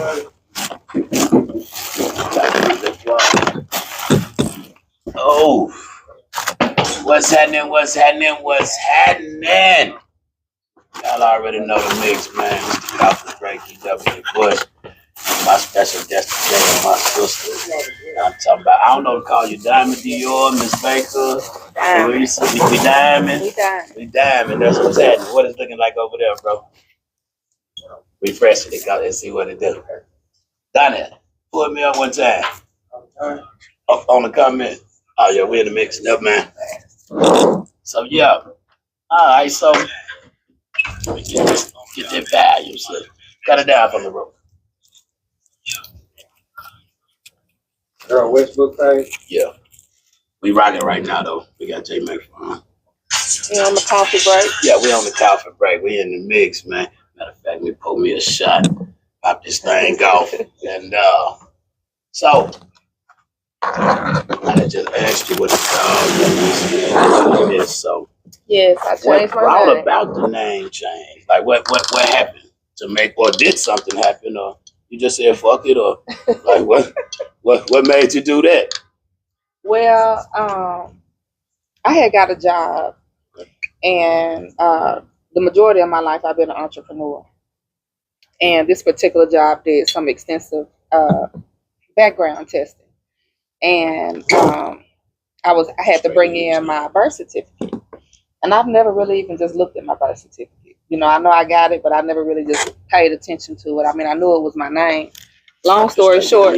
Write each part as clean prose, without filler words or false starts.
Oh, what's happening? What's happening? What's happening? Y'all already know the mix, man. Mr. Coffee Break, W. Bush. My special guest today, my sister. I'm talking about, I don't know to call you Diamond Dior, Miss Baker, Teresa. We diamond. We diamond. That's what's happening. What is it looking like over there, bro? Refresh it and see what it do. Donnie, pull me up one time. On the comment. Oh yeah, we're in the mix. Never mind. So yeah. Alright, so let me get that value. So cut it down from the rope. Errol Westbrook page? Yeah. We rocking right now though. We got J Mac on. We on the coffee break? Yeah, we on the coffee break. We in the mix, man. Matter of fact, we pull me a shot, pop this thing off. And so I just asked you what it's called. So yes, I changed my all name. about the name change? Like what happened to make, or did something happen, or you just said fuck it, or like what made you do that? Well, I had got a job, and the majority of my life I've been an entrepreneur. And this particular job did some extensive background testing. And I had to bring in my birth certificate. And I've never really even just looked at my birth certificate. You know, I know I got it, but I never really just paid attention to it. I mean, I knew it was my name. Long story short,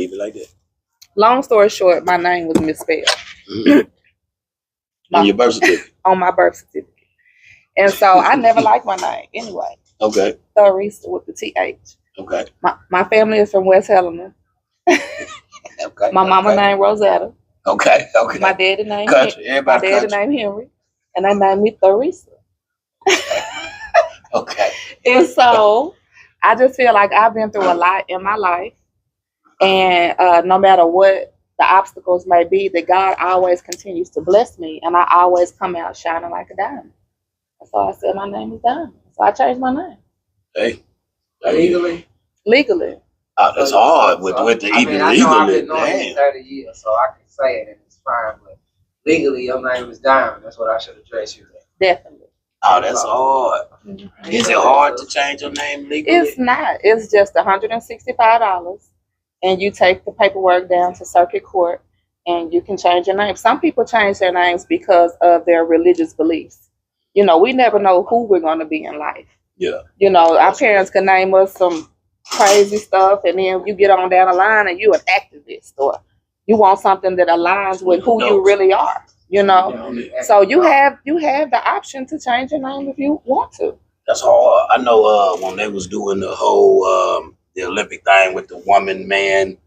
my name was misspelled. On your birth certificate? On my birth certificate. And so I never liked my name anyway. Okay. Teresa with the TH. Okay. My family is from West Helena. Okay. My mama named Rosetta. Okay. My daddy named Henry. And they named me Teresa. Okay. And so I just feel like I've been through a lot in my life. And no matter what the obstacles may be, that God always continues to bless me. And I always come out shining like a diamond. So I said my name is Diamond. So I changed my name. Hey. Legally. Oh, that's hard with the even I legally. know I've been knowing you 30 years, so I can say it and it's fine. But legally, your name is Diamond. That's what I should address you with. Definitely. Oh, that's hard. Mm-hmm. Is it hard to change your name legally? It's not. It's just $165. And you take the paperwork down to circuit court and you can change your name. Some people change their names because of their religious beliefs. You know, we never know who we're going to be in life. Yeah. You know, our parents can name us some crazy stuff, and then you get on down the line and you're an activist, or you want something that aligns with who you really are. You know, so you have the option to change your name if you want to. That's hard. I know when they was doing the whole the Olympic thing with the woman man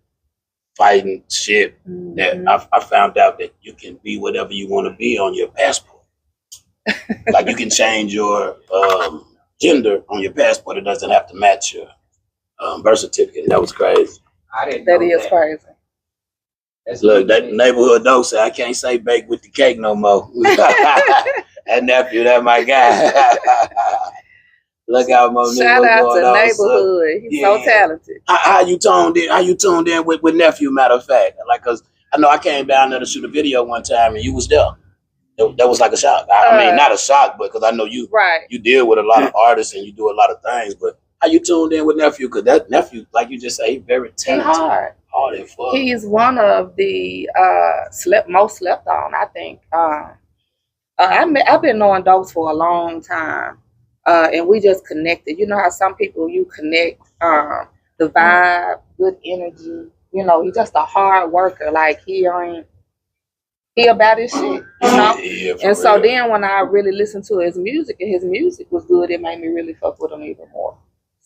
fighting shit, that I found out that you can be whatever you want to be on your passport. Like you can change your gender on your passport. It doesn't have to match your birth certificate. That was crazy. I didn't know that is crazy. Look, that neighborhood dog said I can't say bake with the cake no more. That nephew, that my guy. Look how much shout out to neighborhood. He's so talented. How you tuned in with nephew? Matter of fact, like, cause I know I came down there to shoot a video one time and you was there. That was like a shock. I mean, not a shock, but because I know you deal with a lot of artists and you do a lot of things. But how you tuned in with nephew? Because that nephew, like you just say, he's very talented. He's hard. Hard as fuck. He's one of the most slept on, I think. I've been knowing Dokes for a long time, and we just connected. You know how some people you connect, the vibe, good energy. You know, he's just a hard worker. Like he about his shit, you know? Yeah, and so then when I really listened to his music and his music was good, it made me really fuck with him even more.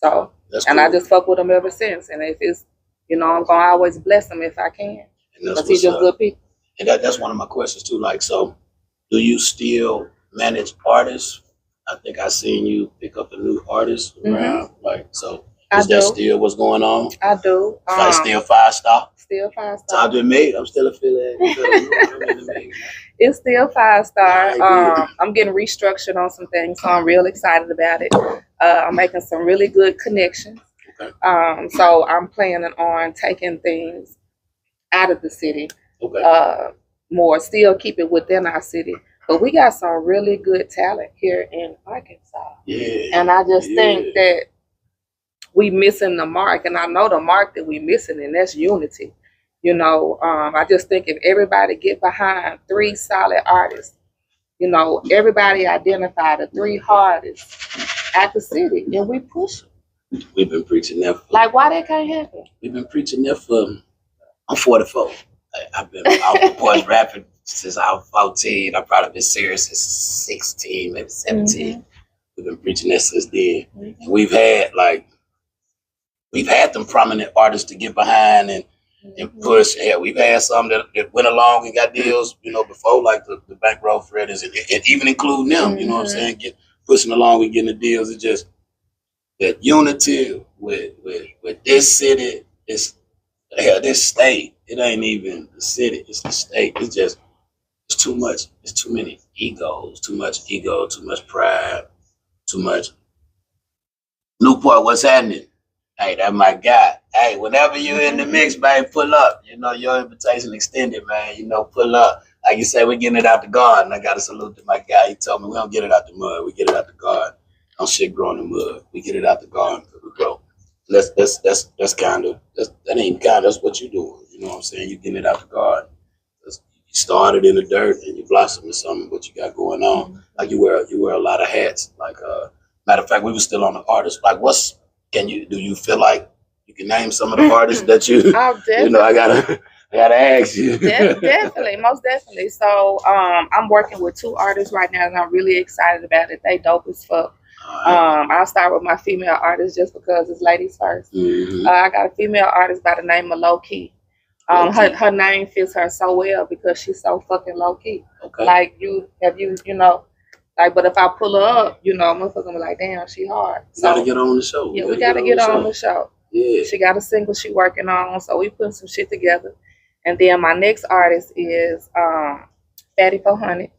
So, and I just fuck with him ever since. And if it's, you know, I'm going to always bless him if I can. Because he's just good people. And that's one of my questions too. Like, so do you still manage artists? I think I seen you pick up a new artist around. Like, so is that still what's going on? I do. Like still 5-star? Still 5-star. Talk to me. I'm still affiliated. It's still 5-star. I'm getting restructured on some things, so I'm real excited about it. I'm making some really good connections. Okay. So I'm planning on taking things out of the city, Okay. more, still keep it within our city. But we got some really good talent here in Arkansas. Yeah. And I just think that we missing the mark. And I know the mark that we missing, and that's unity. I just think if everybody get behind three solid artists, everybody identify the three hardest at the city, and we push it. We've been preaching that. Like, why that can't happen? We've been preaching that for. I'm 44. I've been out the porch rapping since I was 14. I've probably been serious since 16, maybe 17. Mm-hmm. We've been preaching that since then. Mm-hmm. And we've had them prominent artists to get behind and push. Yeah, we've had some that went along and got deals, before, like the Bankroll Freddies, and even including them, you know what I'm saying, pushing along and getting the deals. It's just that unity with this city is, this state. It ain't even the city, it's the state. It's too much. It's too many egos, too much ego, too much pride, too much. Newport, what's happening? Hey, that's my guy. Hey, whenever you're in the mix, man, pull up. Your invitation extended, man. Pull up. Like you say, we're getting it out the garden. I got to salute to my guy. He told me we don't get it out the mud. We get it out the garden. Don't shit grow in the mud. We get it out the garden because we grow. That's what you're doing. You know what I'm saying? You're getting it out the garden. You started in the dirt and you blossom in something, what you got going on. Like you wear a lot of hats. Like matter of fact, we were still on the artists. Like do you feel like you can name some of the artists that you I gotta ask you. Definitely, most definitely. So I'm working with two artists right now and I'm really excited about it. They dope as fuck. I'll start with my female artist just because it's ladies first. Mm-hmm. I got a female artist by the name of Low Key. Her name fits her so well because she's so fucking low key. Okay. Like but if I pull her up, motherfucker gonna be like, damn, she hard. So gotta get on the show. Yeah, we gotta get on the show. Yeah. She got a single she working on, so we putting some shit together. And then my next artist is Fatty 400.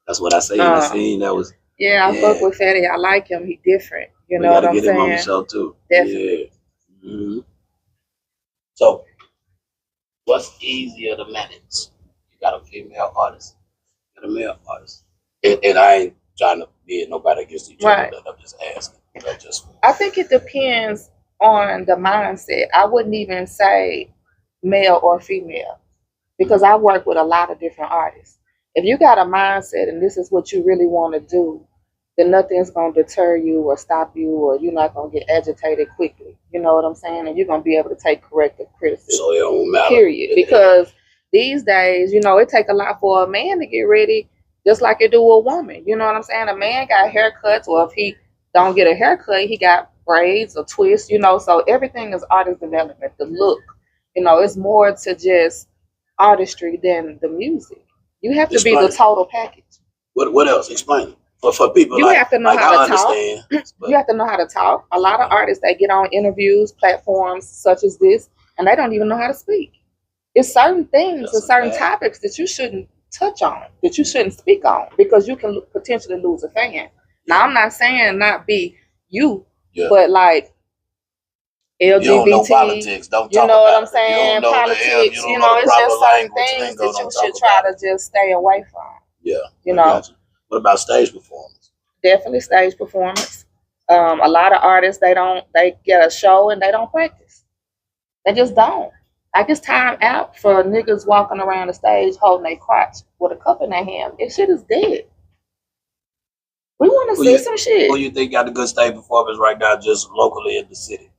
That's what I say. I seen that was. Yeah, I fuck with Fatty. I like him. He different. You know what I'm saying? Get him on the show too. Definitely. Yeah. Mm-hmm. So, what's easier to manage? You got a female artist, you got a male artist, and I ain't trying to be nobody against each other. Right. I'm just asking. I think it depends on the mindset. I wouldn't even say male or female because I work with a lot of different artists. If you got a mindset and this is what you really want to do, then nothing's going to deter you or stop you, or you're not going to get agitated quickly. You know what I'm saying? And you're going to be able to take corrective criticism. So it don't matter. Period. Because these days, it take a lot for a man to get ready, just like it do a woman. You know what I'm saying? A man got haircuts, or if he don't get a haircut, he got braids or twists, so everything is artist development. The look, it's more to just artistry than the music. You have to be the total package. What else? Explain. For people, you have to know how to talk. But you have to know how to talk. A lot of artists, they get on interviews, platforms such as this, and they don't even know how to speak. It's certain things and certain topics that you shouldn't touch on, that you shouldn't speak on, because you can potentially lose a fan. Now, I'm not saying not be you, but like LGBT, you don't know politics, don't talk know what about I'm saying? Politics, it's just certain things that you should try to just stay away from. Yeah. What about stage performance? Definitely stage performance. A lot of artists, they get a show and they don't practice. They just don't. Like, it's time out for niggas walking around the stage holding their crotch with a cup in their hand. This shit is dead. We want to see some shit. Who you think got a good stage performance right now, just locally in the city?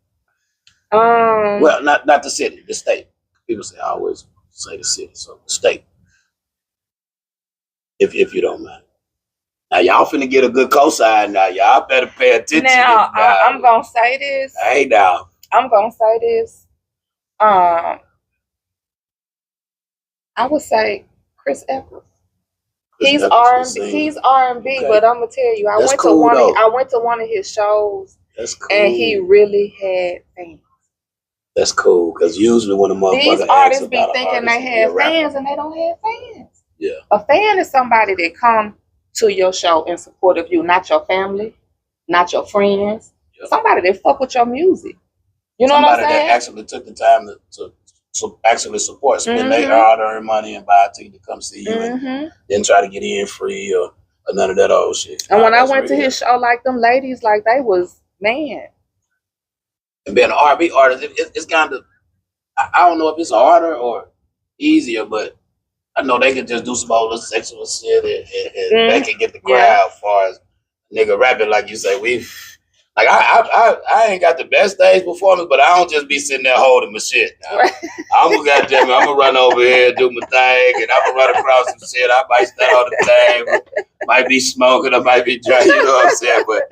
Well, not the city, the state. People say, I always say the city, so the state. If you don't mind. Now, y'all finna get a good cosign now. Y'all better pay attention. Now, I'm going to say this. Hey, now. I'm going to say this. I would say Chris Eccles. He's R&B. He's R&B, okay. But I'm gonna tell you, I went to one of his shows. That's cool. And he really had fans. That's cool, because usually when a motherfucker these artists be thinking they have fans and they don't have fans. Yeah. A fan is somebody that come to your show in support of you, not your family, not your friends. Yep. Somebody that fuck with your music. You know what I'm Somebody that saying? actually took the time to actually support, spend their Mhm. hard-earned money and buy a ticket to come see you, and Mhm. then try to get in free or none of that old shit. And when I That's went to real. his show, like them ladies, like they was man. And being an R&B artist, it's kind of, I don't know if it's harder or easier, but I know they can just do some old sexual shit and they can get the crowd Yeah. as far as nigga rapping, like you say. Like I ain't got the best stage performance, but I don't just be sitting there holding my shit. I'm gonna run over here and do my thing, and I'm gonna run across some shit. I might stand on the table, might be smoking, I might be drinking, you know what I'm saying? But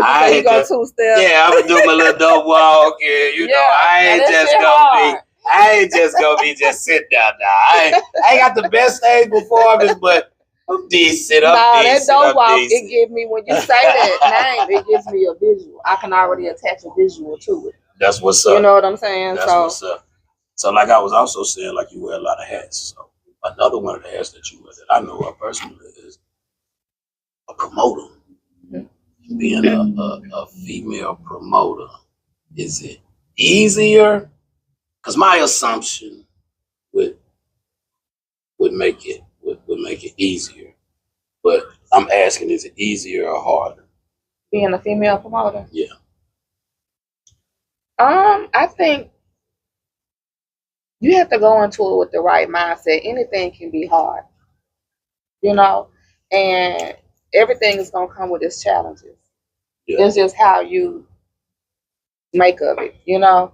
I ain't just, yeah, I'm gonna do my little dope walk, and you know, I ain't just gonna be just sitting down now. I ain't got the best stage performance, but I'm decent. That dope walk, it gives me, when you say that name, it gives me a visual. I can already attach a visual to it. That's what's up. You know what I'm saying? That's what's up. So like I was also saying, like you wear a lot of hats. So another one of the hats that you wear that I know of personally is a promoter. Mm-hmm. Being a female promoter, is it easier? Because my assumption would make it easier. But I'm asking, is it easier or harder? Being a female promoter? Yeah. I think you have to go into it with the right mindset. Anything can be hard, you know, and everything is gonna come with its challenges. Yeah. It's just how you make of it, you know.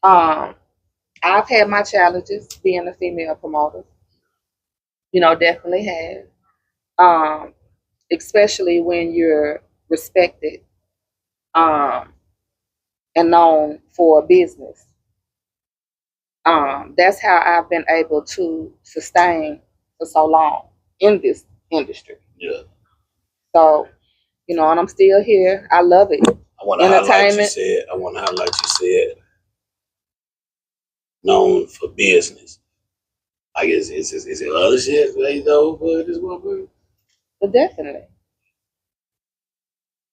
I've had my challenges being a female promoter. You know, definitely have. Especially when you're respected and known for a business. That's how I've been able to sustain for so long in this industry. Yeah. So, you know, and I'm still here. I love it. I want to highlight you said known for business. I guess is it other shit they know for this one person? But definitely.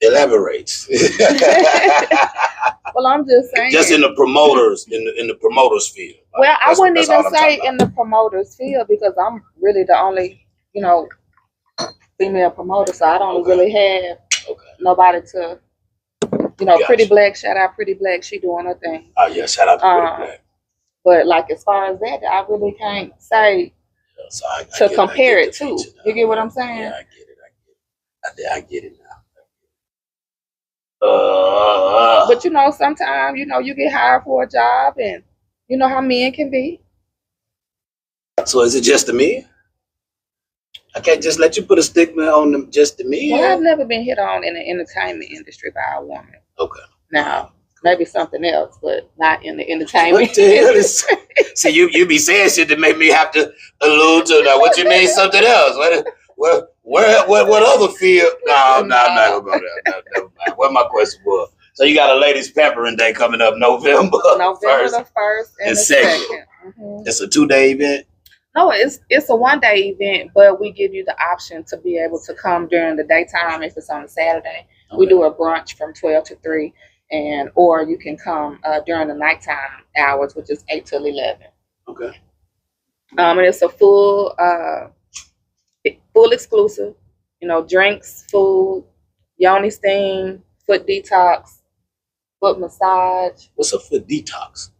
Elaborates. Well, I'm just saying. Just in the promoters, in the promoters field. Well, I wouldn't even say in the promoters field because I'm really the only, you know, female promoter, so I don't really have nobody to, you know, Pretty Black, shout out Pretty Black, she doing her thing. Oh yeah, shout out to Pretty Black. But like as far as that, I really can't say to compare it to. You get what I'm saying? Yeah, I get it now. But you know, sometimes, you know, you get hired for a job and you know how men can be. So is it just to me? I can't just let you put a stigma on them just to me. Well, I've never been hit on in the entertainment industry by a woman. Okay. Now, maybe something else, but not in the entertainment industry. See, you be saying shit that make me have to allude to that. What you mean something else? What other field? No, I'm not gonna go there. No, never mind. What my question was. So you got a ladies pampering day coming up November the 1st and the 2nd. Mm-hmm. It's a 2-day event. No, it's a 1-day event, but we give you the option to be able to come during the daytime if it's on a Saturday. Okay. We do a brunch from 12 to 3, or you can come during the nighttime hours, which is 8 till 11. Okay. And it's a full exclusive, you know, drinks, food, yoni steam, foot detox, foot massage. What's a foot detox?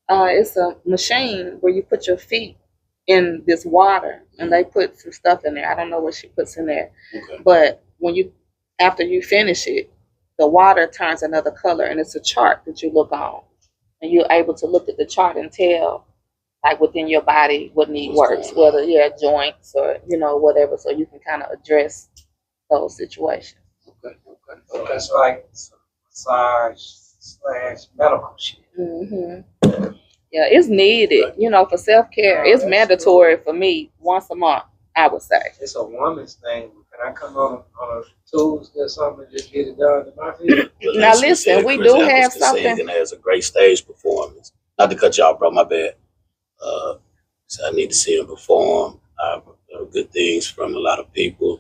It's a machine where you put your feet in this water and they put some stuff in there. I don't know what she puts in there. Okay. But after you finish it, the water turns another color and it's a chart that you look on. And you're able to look at the chart and tell, like, within your body what need works, whether joints or, you know, whatever, so you can kind of address those situations. Okay. That's like massage / medical shit. Mm-hmm. Yeah, it's needed, you know, for self-care. It's mandatory for me once a month, I would say. It's a woman's thing. Can I come on a Tuesday or something and just get it done in my field? Now listen, we do have something. And has a great stage performance. Not to cut you off, bro, my bad. So I need to see him perform. I've heard good things from a lot of people.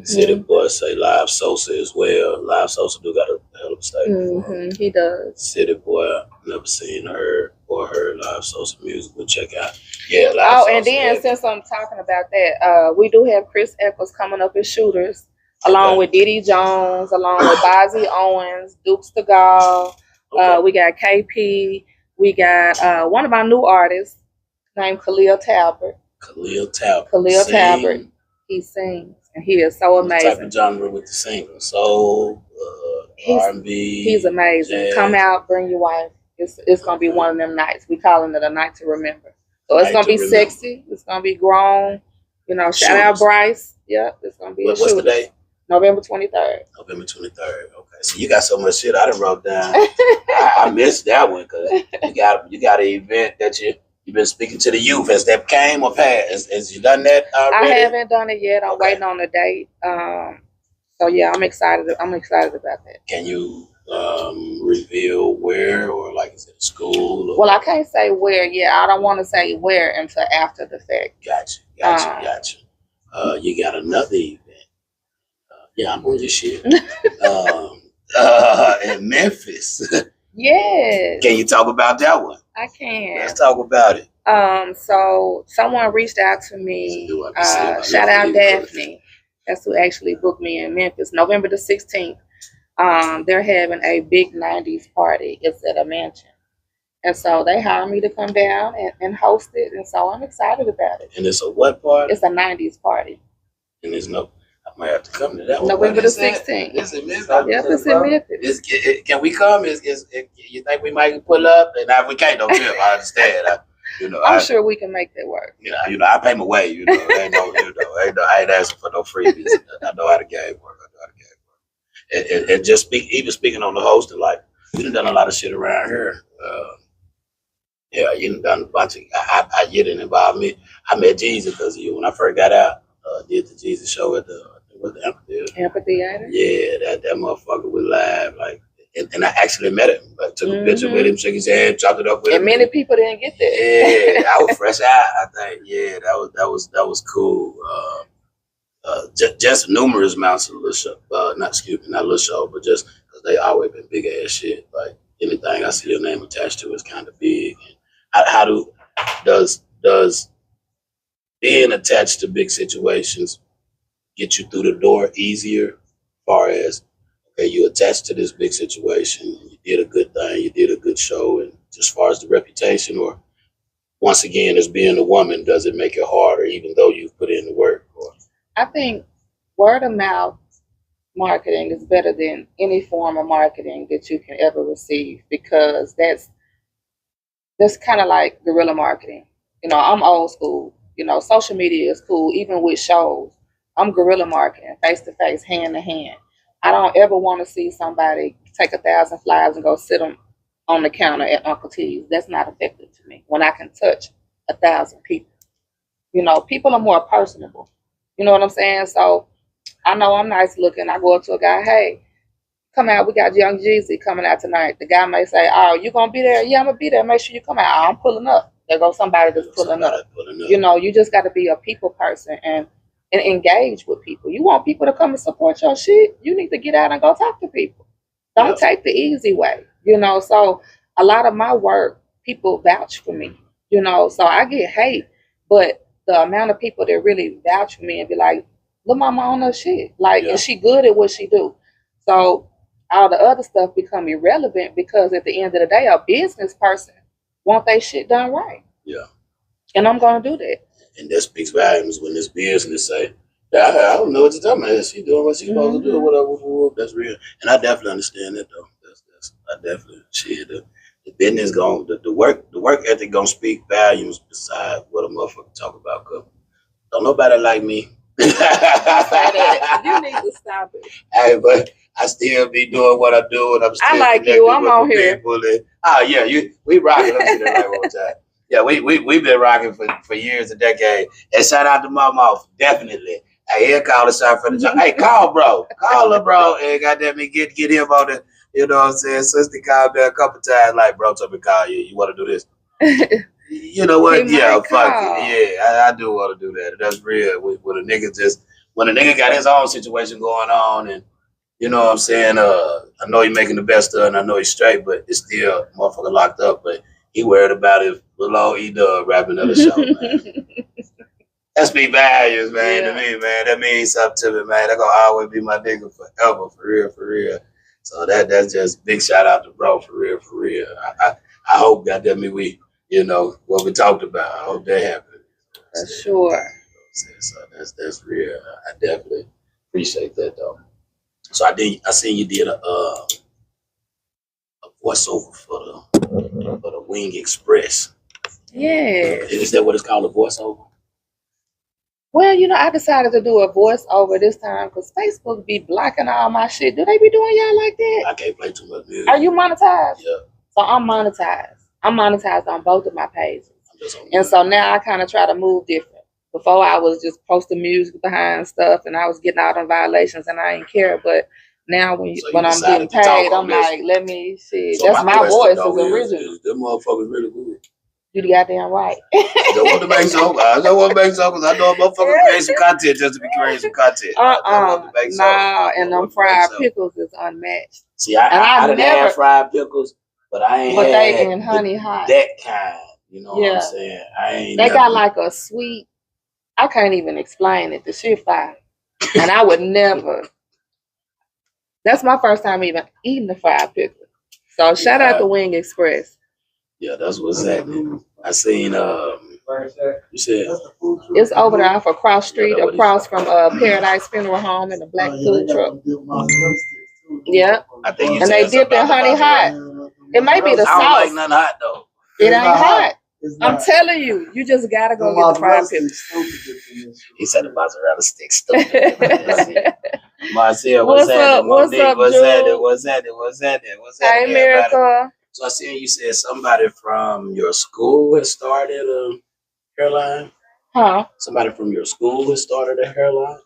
City Boy say Live Sosa as well. Live Sosa do got a hell of a statement. He does. City Boy, never seen her or heard Live Sosa music, but check out. Yeah, Live Oh, Sosa. and then since I'm talking about that, we do have Chris Eccles coming up as shooters, along with Diddy Jones, along with Bozzy Owens, Dukes the Gall. We got KP. We got one of my new artists named Khalil Talbot. Khalil Talbot. Khalil Talbot. He sings, and he is so amazing. What type of genre with the singer? Soul, R&B. He's amazing. Jazz. Come out, bring your wife. It's gonna be one of them nights. We calling it a night to remember. So it's gonna be sexy. It's gonna be grown. You know, shout out Bryce. Yep, it's gonna be. What's the date? November 23rd. November 23rd. Okay, so you got so much shit I done wrote down. I missed that one because you got an event that you've been speaking to the youth. Has that came or passed? Has you done that already? I haven't done it yet. I'm waiting on the date. So yeah, I'm excited. I'm excited about that. Can you reveal where, or like is it a school? Well, I can't say where yet. I don't want to say where until after the fact. Gotcha. You got another event. Yeah, I'm on your shit. In Memphis. Yes. Can you talk about that one? I can. Let's talk about it. So someone reached out to me. Shout out Daphne. That's who actually booked me in Memphis. November the 16th. They're having a big 90s party. It's at a mansion. And so they hired me to come down and host it. And so I'm excited about it. And it's a what party? It's a 90s party. And there's no, I might have to come to that one. November the 16th. It's in Memphis. Yep, it's in Memphis. Can we come? You think we might pull up? And if we can't, don't trip. I understand. I'm sure we can make that work. I pay my way. I ain't asking for no freebies. I know how the game works. And just even speaking on the hosting, like you done a lot of shit around here. You done a bunch of. You didn't involve me. I met Jesus because of you when I first got out. Did the Jesus show at the amphitheater. Amphitheater. Yeah, that motherfucker was live. Like, and I actually met him. Like, took a picture with him, shook his hand, chopped it up with him. And many people didn't get that. Yeah, I was fresh out. I think. Yeah, that was cool. Just numerous amounts of little show. Not little show, but just because they always been big ass shit. Like anything I see your name attached to is kind of big. And does being attached to big situations get you through the door easier? As far as you attached to this big situation, you did a good thing, you did a good show, and as far as the reputation, or once again, as being a woman, does it make it harder even though you've put in the work? Or I think word of mouth marketing is better than any form of marketing that you can ever receive, because that's kind of like guerrilla marketing. I'm old school. Social media is cool, even with shows. I'm guerrilla marketing, face to face, hand to hand. I don't ever want to see somebody take 1,000 flyers and go sit them on the counter at Uncle T's. That's not effective to me when I can touch 1,000 people. People are more personable. You know what I'm saying? So I know I'm nice looking. I go up to a guy, hey, come out. We got Young Jeezy coming out tonight. The guy may say, oh, you going to be there? Yeah, I'm going to be there. Make sure you come out. I'm pulling up. There goes somebody that's pulling up. You just got to be a people person and engage with people. You want people to come and support your shit, you need to get out and go talk to people. Don't take the easy way. So a lot of my work, people vouch for me. So I get hate, but the amount of people that really vouch for me and be like, look, mama on her shit. And she good at what she do. So all the other stuff become irrelevant, because at the end of the day, a business person want their shit done right. Yeah. And I'm going to do that. And that speaks volumes when this business say, I don't know what you're talking about. She doing what she's supposed to do, whatever. That's real. And I definitely understand that, though. I definitely shit. The business the work ethic gonna speak volumes beside what a motherfucker talk about. Cause don't nobody like me. You need to stop it. Hey, but I still be doing what I do, and I'm still I like you. I'm on here. We rocking. Let me see that right one time. Yeah, we've been rocking for years, a decade. And shout out to my mouth, definitely. Hey, he'll call us out for the job. Hey, call her, bro. And goddamn me, get him on the. You know what I'm saying? Sister called me a couple times, like, bro, told me to call you. You want to do this? You know what? Yeah, fuck it. Yeah, I do want to do that. That's real. When a nigga just when a nigga got his own situation going on, and you know what I'm saying, I know he making the best of it, and I know he's straight, but it's still motherfucker locked up. But he worried about if Lil E-Dub rapping at the show, man. That's me values, man. To me, man, that means something to me, man. That gonna always be my nigga forever, for real, for real. So that's just big shout out to bro, for real, for real. I hope, goddamn me, we, you know, what we talked about. I hope that happens. For sure. So that's real. I definitely appreciate that though. So I seen you did a voiceover for the Wing Express. Yes. Is that what it's called, a voiceover? Well, you know, I decided to do a voiceover this time because Facebook be blocking all my shit. Do they be doing y'all like that? I can't play too much music. Are you monetized? Yeah. So I'm monetized. I'm monetized on both of my pages. And so now I kind of try to move different. Before I was just posting music behind stuff and I was getting out on violations and I didn't care. But now when I'm getting paid, I'm like, let me see. So that's my voice is original. Them motherfuckers really good. You the goddamn right. I don't want to make songs. I don't want to make songs. I know a motherfucker create some content just to be creating some content. Nah, and them fried pickles is unmatched. See, I done had fried pickles, but I ain't had they in honey hot. That kind. You know what I'm saying? They got like a sweet, I can't even explain it. The shit fire. And I would never. That's my first time even eating the fried pickle. So shout out to Wing Express. Yeah, that's what's happening. I seen you said it's over there off of Cross Street, across from Paradise Funeral Home in the black food truck. Yeah. I think and they dip their honey hot. It may be the sauce. I don't like nothing hot though. It ain't hot. I'm telling you, you just gotta go get the fried pickles. He said the mozzarella stick stupid. Marcel, what's up? What's up, What's happening? Hey, Miracle. So I see you said somebody from your school has started a hairline. Huh? Somebody from your school has started a hairline.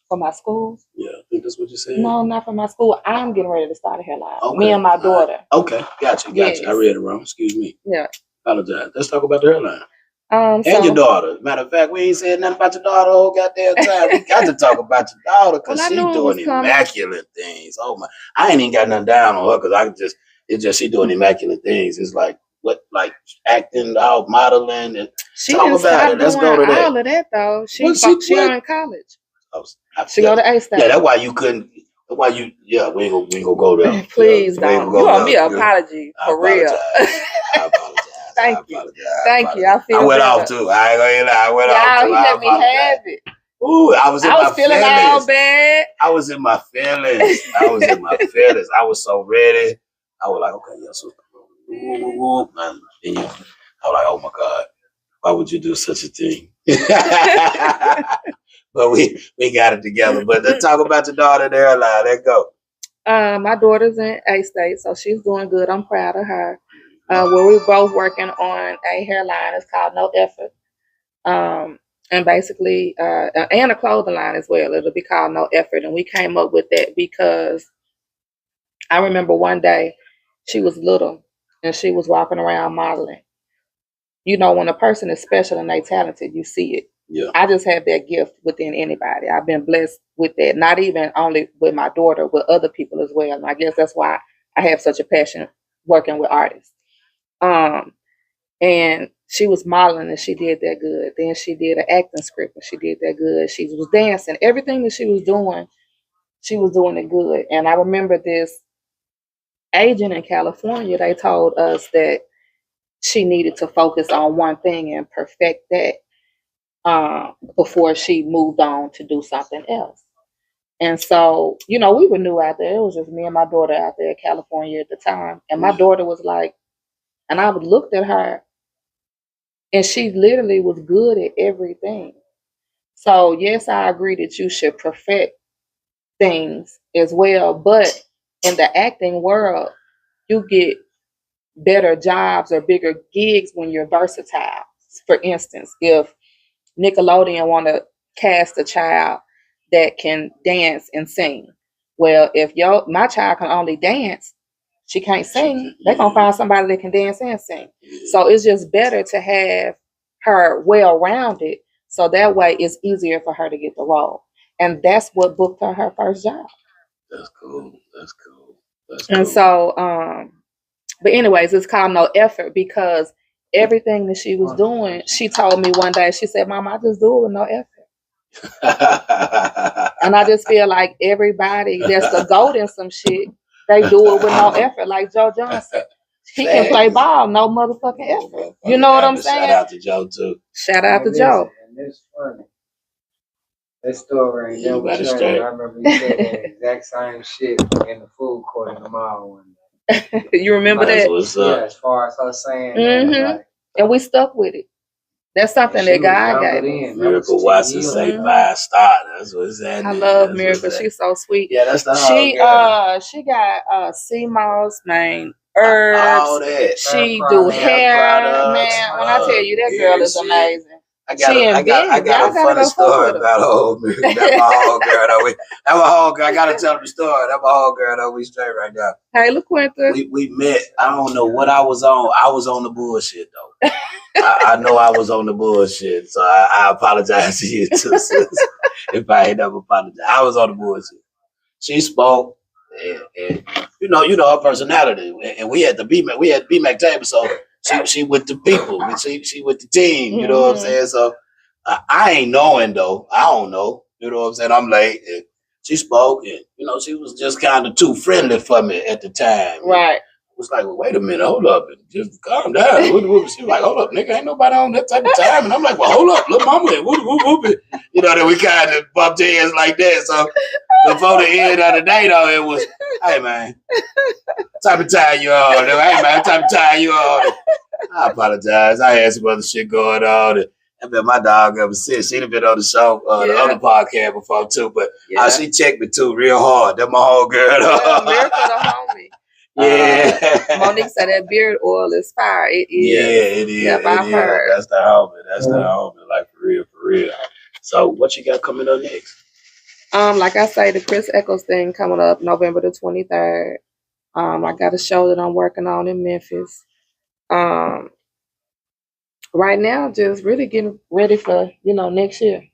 From my school? Yeah, I think that's what you said. No, not from my school. I'm getting ready to start a hairline. Okay. Me and my daughter. Okay, gotcha. Yes. I read it wrong. Excuse me. Yeah. Apologize. Let's talk about the hairline. And your daughter. Matter of fact, we ain't said nothing about your daughter the whole goddamn time. We got to talk about your daughter because she's doing immaculate things. Oh my! I ain't even got nothing down on her because it's just she doing immaculate things. It's like acting out, modeling, and she talk about it. Let's go to that. All of that though. She in college. She go to A-State. Yeah, that's why you couldn't. That's why you. Yeah, we ain't gonna go there. Please don't. You owe me an apology for real. I apologize. Thank you. I feel. I went off too. I ain't gonna lie. I went off too. He let me have it. Ooh, I was feeling all bad. I was in my feelings. I was so ready. I was like, okay, yes. And I was like, oh my God, why would you do such a thing? But we got it together. But let's talk about your daughter there. Let's go. My daughter's in A-State, so she's doing good. I'm proud of her. We're both working on a hairline. It's called No Effort. And basically, and a clothing line as well. It'll be called No Effort. And we came up with that because I remember one day she was little and she was walking around modeling. You know, when a person is special and they talented, you see it. Yeah. I just have that gift within anybody. I've been blessed with that, not even only with my daughter, with other people as well. And I guess that's why I have such a passion working with artists. And she was modeling and she did that good. Then she did an acting script and she did that good. She was dancing. Everything that she was doing it good. And I remember this agent in California, they told us that she needed to focus on one thing and perfect that before she moved on to do something else. And so, you know, we were new out there. It was just me and my daughter out there in California at the time. And my daughter was like, and I looked at her and she literally was good at everything. So yes, I agree that you should perfect things as well. But in the acting world, you get better jobs or bigger gigs when you're versatile. For instance, if Nickelodeon want to cast a child that can dance and sing, well, if my child can only dance, she can't sing, they're going to find somebody that can dance and sing. So it's just better to have her well-rounded so that way it's easier for her to get the role. And that's what booked her first job. That's cool. That's cool. That's And cool. so, but anyways, it's called no effort because everything that she was doing, she told me one day, she said, Mom, I just do it with no effort. And I just feel like everybody that's the GOAT in some shit, they do it with no effort. Like Joe Johnson. He can play ball, no motherfucking effort. You know what I'm saying? Shout out to Joe too. Shout out to Joe. And it's funny. That story ain't never changed. Straight. I remember you said the exact same shit in the food court in the mall one day. You remember That's that? what's Yeah, up. as far as her saying Mhm. that, like, And we stuck with it. That's something that God gave us. Miracle Watson say 5-star. That's what's that. I love Miracle. She's so sweet. Yeah, that's the she got sea moss, man, herbs. All that. She do hair, man. When I tell you that girl is amazing. I got a funny story about her old Miracle. That's my whole girl though. That's my whole girl. I gotta tell them the story. That's my whole girl though. We straight right now. Hey, LaQuinta. We met. I don't know what I was on. I was on the bullshit though. I know I was on the bullshit, so I apologize to you too, sis, if I ain't never apologized. I was on the bullshit. She spoke, and you know her personality, and we had the BMAC table, so she with the people, she with the team. You know what I'm saying? So I ain't knowing though. I don't know. You know what I'm saying? I'm late. And she spoke, and she was just kind of too friendly for me at the time. Right. Was like, well, wait a minute, hold up, and just calm down. She was like, hold up, nigga, ain't nobody on that type of time. And I'm like, well, hold up, little mama, whoop. Then we kind of bumped heads like that. So before the end of the day, though, it was, hey, man, type of time you on? Hey, man, type of time you on? I apologize. I had some other shit going on. I bet my dog ever since. She'd have been on the show, the other podcast before, too. But she checked me, too, real hard. That's my whole girl. Miracle the homie. Yeah. Monique said that beard oil is fire. It is. Yeah, it is. Yep, I've heard. That's the homie. That's the homie. Like for real. So what you got coming up next? Like I say, the Chris Eccles thing coming up November the 23rd. I got a show that I'm working on in Memphis. Right now, just really getting ready for, next year.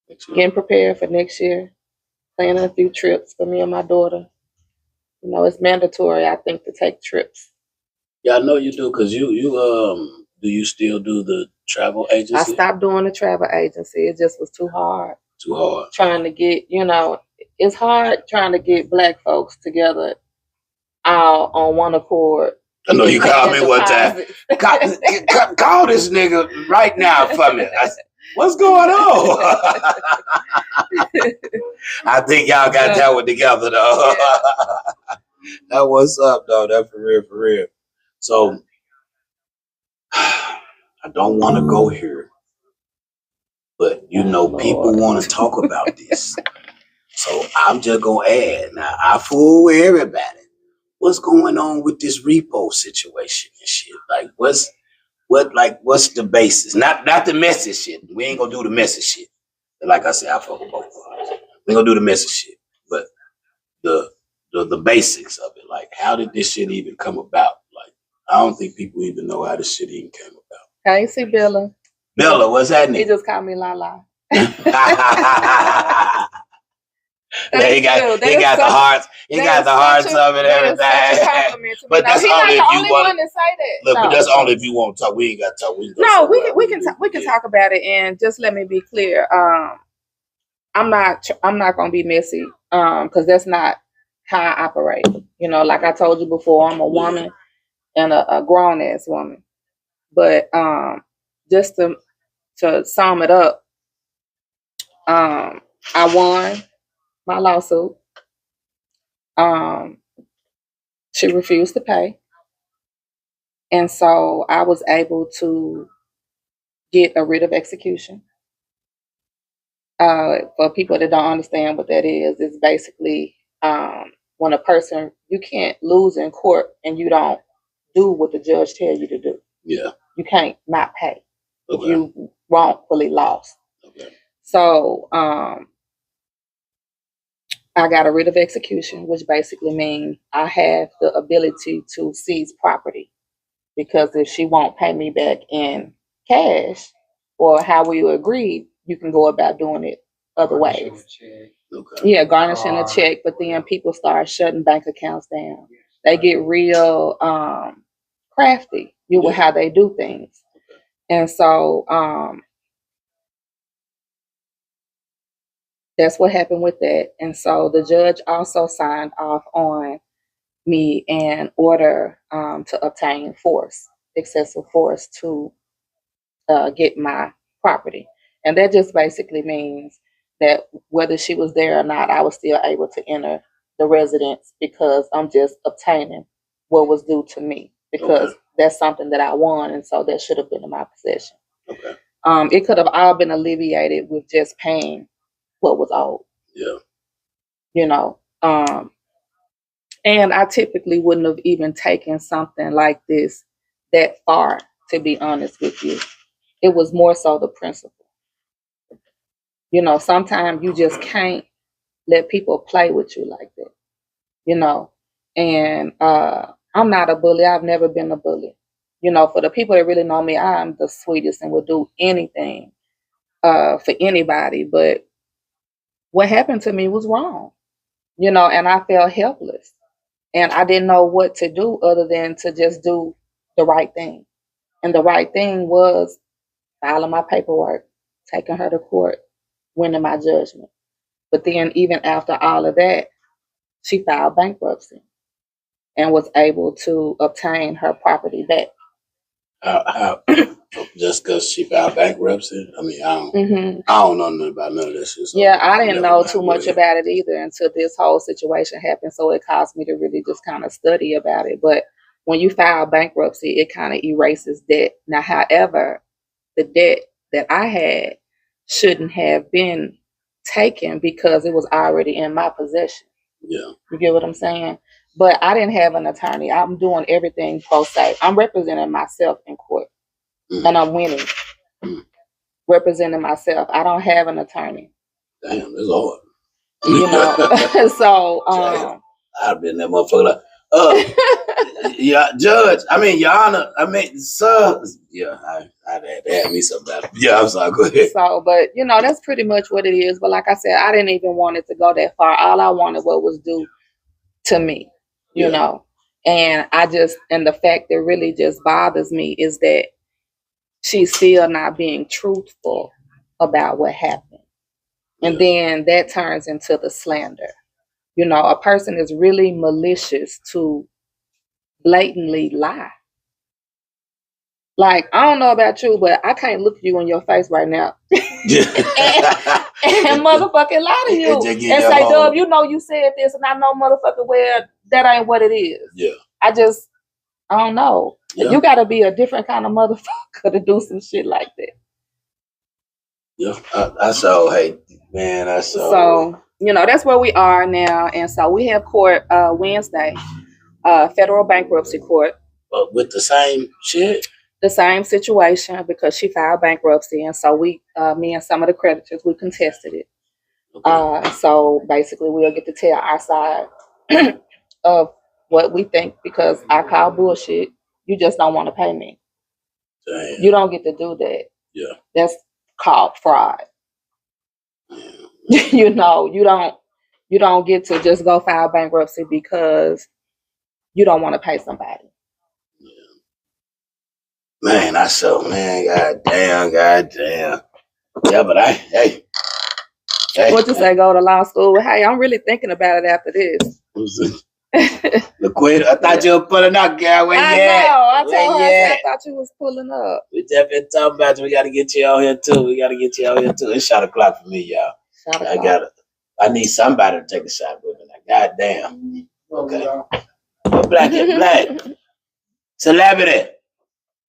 Getting prepared for next year. Planning a few trips for me and my daughter. It's mandatory, I think, to take trips. Yeah, I know you do, because do you still do the travel agency? I stopped doing the travel agency. It just was too hard. Too hard. Trying to get, it's hard trying to get Black folks together all on one accord. I know you called me one time. Call this nigga right now for me. What's going on? I think y'all got that one together, though. That what's up, though. That for real. So, I don't want to go here, but people want to talk about this. So I'm just gonna add. Now I fool with everybody. What's going on with this repo situation and shit? Like, what's the basis? Not the messy shit. We ain't gonna do the messy shit. Like I said, I fuck with both of us. We ain't gonna do the messy shit, but the basics of it. Like, how did this shit even come about? Like, I don't think people even know how this shit even came about. Hey, see Bella. Bella, what's happening? He just called me Lala. Yeah, he got the hearts. He got the hearts of it, everything. But that's only if you want to say that. Look, but that's only if you want to talk. We ain't got to talk. We can talk about it, and just let me be clear. I'm not gonna be messy. Because that's not how I operate. Like I told you before, I'm a woman and a grown ass woman. But just to sum it up, I won my lawsuit. She refused to pay. And so I was able to get a writ of execution. For people that don't understand what that is, it's basically when a person, you can't lose in court and you don't do what the judge tells you to do. Yeah. You can't not pay if Okay. you wrongfully lost. Okay. So I got a writ of execution, which basically means I have the ability to seize property, because if she won't pay me back in cash or how we agreed, you can go about doing it other ways. Okay. Yeah, garnishing a check, but then people start shutting bank accounts down. They get real crafty with how they do things. And so that's what happened with that. And so the judge also signed off on me an order to obtain force, excessive force to get my property. And that just basically means that whether she was there or not, I was still able to enter the residence because I'm just obtaining what was due to me because that's something that I won. And so that should have been in my possession. Okay. It could have all been alleviated with just paying what was owed. Yeah. You know, and I typically wouldn't have even taken something like this that far, to be honest with you. It was more so the principle. You know, sometimes you just can't let people play with you like that, you know. And I'm not a bully. I've never been a bully. You know, for the people that really know me, I'm the sweetest and would do anything for anybody. But what happened to me was wrong, you know, and I felt helpless. And I didn't know what to do other than to just do the right thing. And the right thing was filing my paperwork, taking her to court, winning my judgment. But then even after all of that, she filed bankruptcy and was able to obtain her property back. How just because she filed bankruptcy? I mean, I don't know nothing about none of this shit. So yeah, I didn't know too much about it either until this whole situation happened. So it caused me to really just kind of study about it. But when you file bankruptcy, it kind of erases debt. Now, however, the debt that I had shouldn't have been taken because it was already in my possession. Yeah. You get what I'm saying? But I didn't have an attorney. I'm doing everything pro se. I'm representing myself in court. And I'm winning. Representing myself. I don't have an attorney. Damn, that's hard. You know. So I've been that motherfucker like, yeah, Judge. I mean, Your Honor. I mean, sir. Yeah, I'd have to have me something about it. Yeah, I'm sorry. Go ahead. So, but you know, that's pretty much what it is. But like I said, I didn't even want it to go that far. All I wanted was due to me, you know. And and the fact that really just bothers me is that she's still not being truthful about what happened. And then that turns into the slander. You know, a person is really malicious to blatantly lie. Like, I don't know about you, but I can't look you in your face right now and motherfucking lie to you and say, Dub, you know you said this, and I know motherfucking well that ain't what it is. Yeah. I don't know. Yeah. You got to be a different kind of motherfucker to do some shit like that. Yeah, I saw. Hey, man, I saw. So, you know, that's where we are now. And so we have court Wednesday, federal bankruptcy court. But with the same shit? The same situation because she filed bankruptcy. And so me and some of the creditors, we contested it. Okay. So basically we'll get to tell our side of what we think because I call bullshit. You just don't want to pay me. Damn. You don't get to do that. Yeah. That's called fraud. You know, you don't get to just go file bankruptcy because you don't want to pay somebody. Yeah. Man, God damn. Yeah, but hey. What you say, go to law school? Hey, I'm really thinking about it after this. Liquid, I thought you were pulling up, girl. Where you at? I told her I thought you was pulling up. We just been talking about you. We got to get you out here too. It's shot o'clock for me, y'all. I need somebody to take a shot with me. Like, God damn. Okay. Black and black. Celebrity.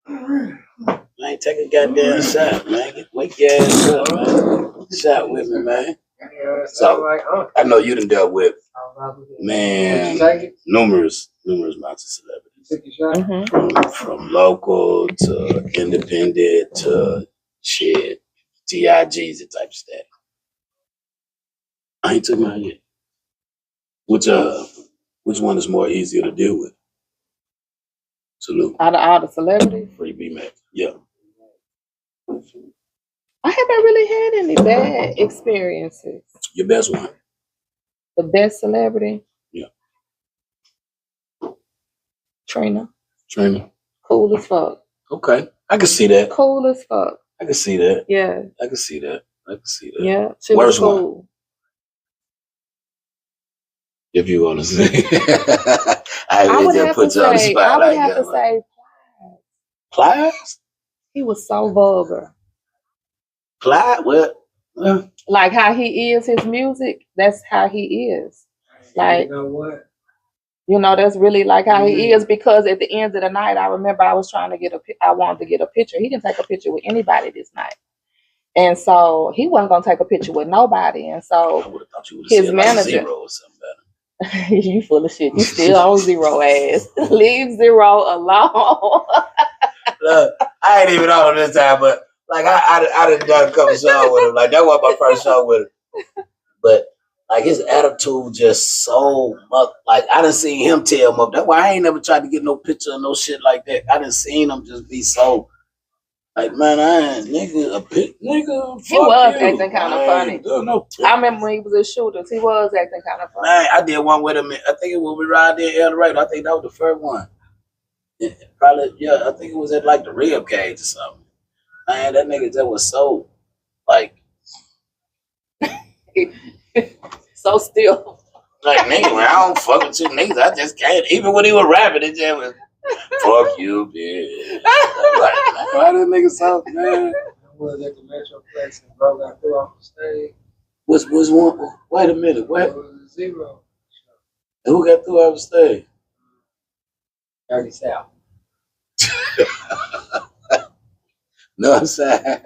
Man, take a goddamn shot, man. Wake your ass up, man. Shot with me, man. So, I know you done dealt with, man, numerous amounts of celebrities. From local to independent to shit, TIGs and type of stuff. I ain't took mine yet. Which one is more easier to deal with? Salute. Out of all the celebrities? Free B-Mac. Yeah. I have haven't really had any bad experiences. Your best one? The best celebrity? Yeah. Trina. Trina. Cool as fuck. Okay. I can see that. Cool as fuck. I can see that. Yeah. I can see that. I can see that. Yeah. She Worst was cool. one? If you want to say. I would have to say, Plies? he was so vulgar. Plies? Well, like how he is, his music, that's how he is. Like, you know what? That's really like how he is, because at the end of the night, I remember I was trying to I wanted to get a picture. He didn't take a picture with anybody this night. And so he wasn't going to take a picture with nobody. And so I would have thought you would have his said manager, like zero or something better. You full of shit. You still on zero ass. Leave zero alone. Look, I ain't even on this time, but like I done done a couple songs with him. Like that was my first song with him. But like his attitude just so much. Like I done seen him tear him up. That's why I ain't never tried to get no picture or no shit like that. I done seen him just be so like, man, I ain't nigga. He was you. acting kind of funny. I remember when he was in Shooters, he was acting kind of funny. Man, I did one with him. I think it was we ride there El Dorado. I think that was the first one. Probably, yeah. I think it was at like the rib cage or something. Man, that nigga that was so like so still. Like nigga, man, I don't fuck with you niggas. I just can't. Even when he was rapping, it just was fuck you, bitch. Like, man, why that nigga so man? I was at the Metroplex and bro got through off the stage. Was one? Wait a minute. What? It was a zero. Who got through off the stage? 30 South. No, I'm saying.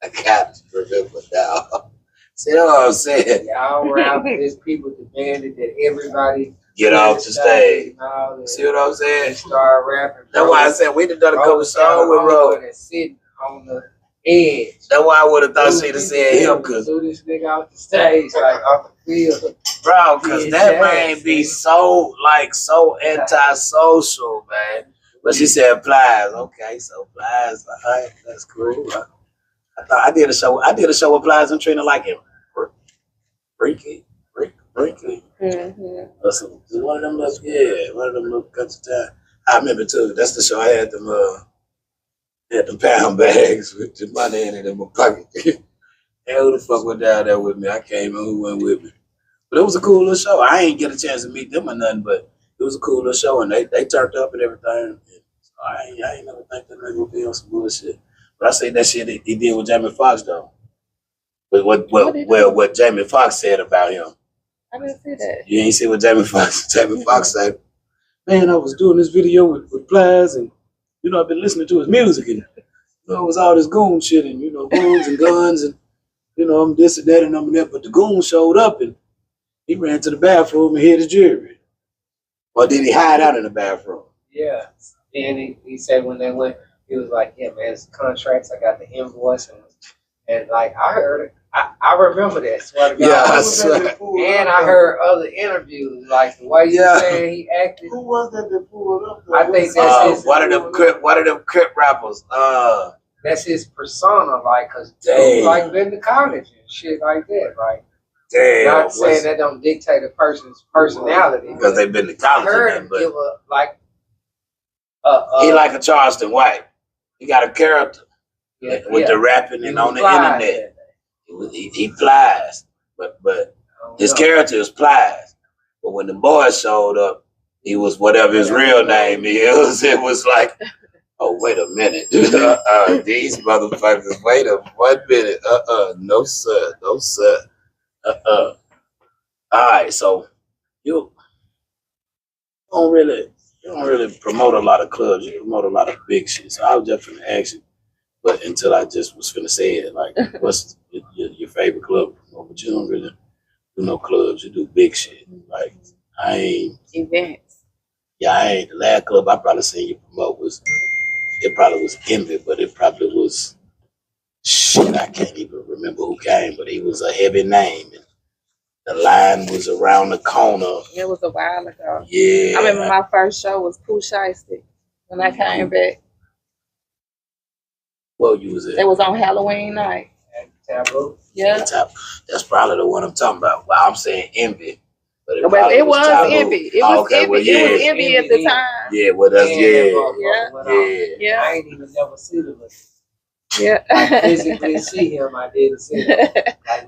I got to remember now. See what I'm saying? Y'all were out there. There's people demanded that everybody get off the stage. See what I'm They saying? start rapping. That's why I said we done a couple songs with Ro. Sitting on the edge. That's why I would have thought she'd have said him, cause threw this nigga off the stage, like off the field. bro, cause that man be so antisocial, man. But she said Plies. Okay, so Plies, all right, that's cool. I thought I did a show with Plies and Trina like him. Freaky. Mm-hmm. One of them little cuts of time. I remember too. That's the show I had them pound bags with the money in it in my pocket. And who the fuck went down there with me? I came and who went with me. But it was a cool little show. I ain't get a chance to meet them or nothing, but it was a cool little show and they turned up and everything. So I ain't never think that nigga would be on some bullshit. But I say that shit he did with Jamie Foxx though. But what Jamie Foxx said about him. I didn't see that. You ain't see what Jamie Foxx said. Man, I was doing this video with Plies and I've been listening to his music and it was all this goon shit and goons and guns and I'm this and that and I'm that. But the goon showed up and he ran to the bathroom and hid his jewelry. Or did he hide out in the bathroom? Yeah. And he said when they went, he was like, yeah, man, it's contracts. I got the invoice and like I heard it. I remember that. Swear to God. Yeah, I swear. And I heard other interviews, like the way you saying he acted. Who was that pulled up? I think that's his. One of them Crip rappers. That's his persona, like, cause Damn. dude, like been to college and shit like that, like. Damn. Not saying that don't dictate a person's personality because they've been to I college. heard him But give he like a Charleston White. He got a character with the rapping and on the internet. He Plies, but his character is Plies. But when the boys showed up, he was whatever his real name is. It was like, oh wait a minute, these motherfuckers. Wait a 1 minute. No sir. All right, so you don't really promote a lot of clubs. You promote a lot of big shit. So I was just finna ask you, but until I just was finna say it, like, what's your favorite club? But you don't really do no clubs. You do big shit. Like I ain't events. Yeah, I ain't. The last club I probably seen you promote was Envy, but it probably was shit. I can't even remember who came, but he was a heavy name. And the line was around the corner. It was a while ago. Yeah. I remember my first show was Pooh Shiesty when I came back. Well, you was It at was on Halloween night. Taboo. Yeah. That's probably the one I'm talking about. Well, I'm saying Envy, but it But probably it was Taboo. Envy. It Oh, was okay, Envy. well, It was yeah. Envy at the time. Yeah, well, that's And that yeah. motherfucker went off. Yeah. Yeah. I ain't even never see the look. Yeah. I physically see him. I didn't see him.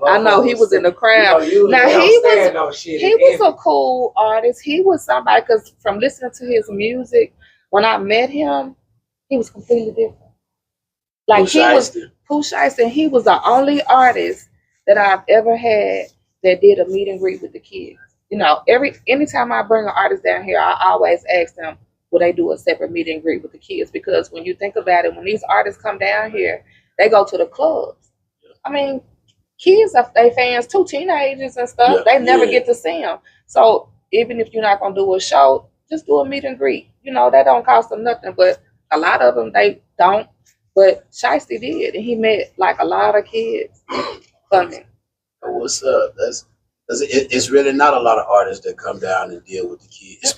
Like, I know he was in the crowd. You know, Now, he was no shit. He was a cool artist. He was somebody, because from listening to his music, when I met him, he was completely different. Like he was Pooh Shiesty, and he was the only artist that I've ever had that did a meet and greet with the kids. You know, anytime I bring an artist down here, I always ask them, will they do a separate meet and greet with the kids? Because when you think about it, when these artists come down here, they go to the clubs. I mean, kids are they fans too, teenagers and stuff. They never get to see them. So even if you're not gonna do a show, just do a meet and greet. You know, that don't cost them nothing. But a lot of them they don't. But Shiesty did, and he met like a lot of kids coming. What's up? It's really not a lot of artists that come down and deal with the kids.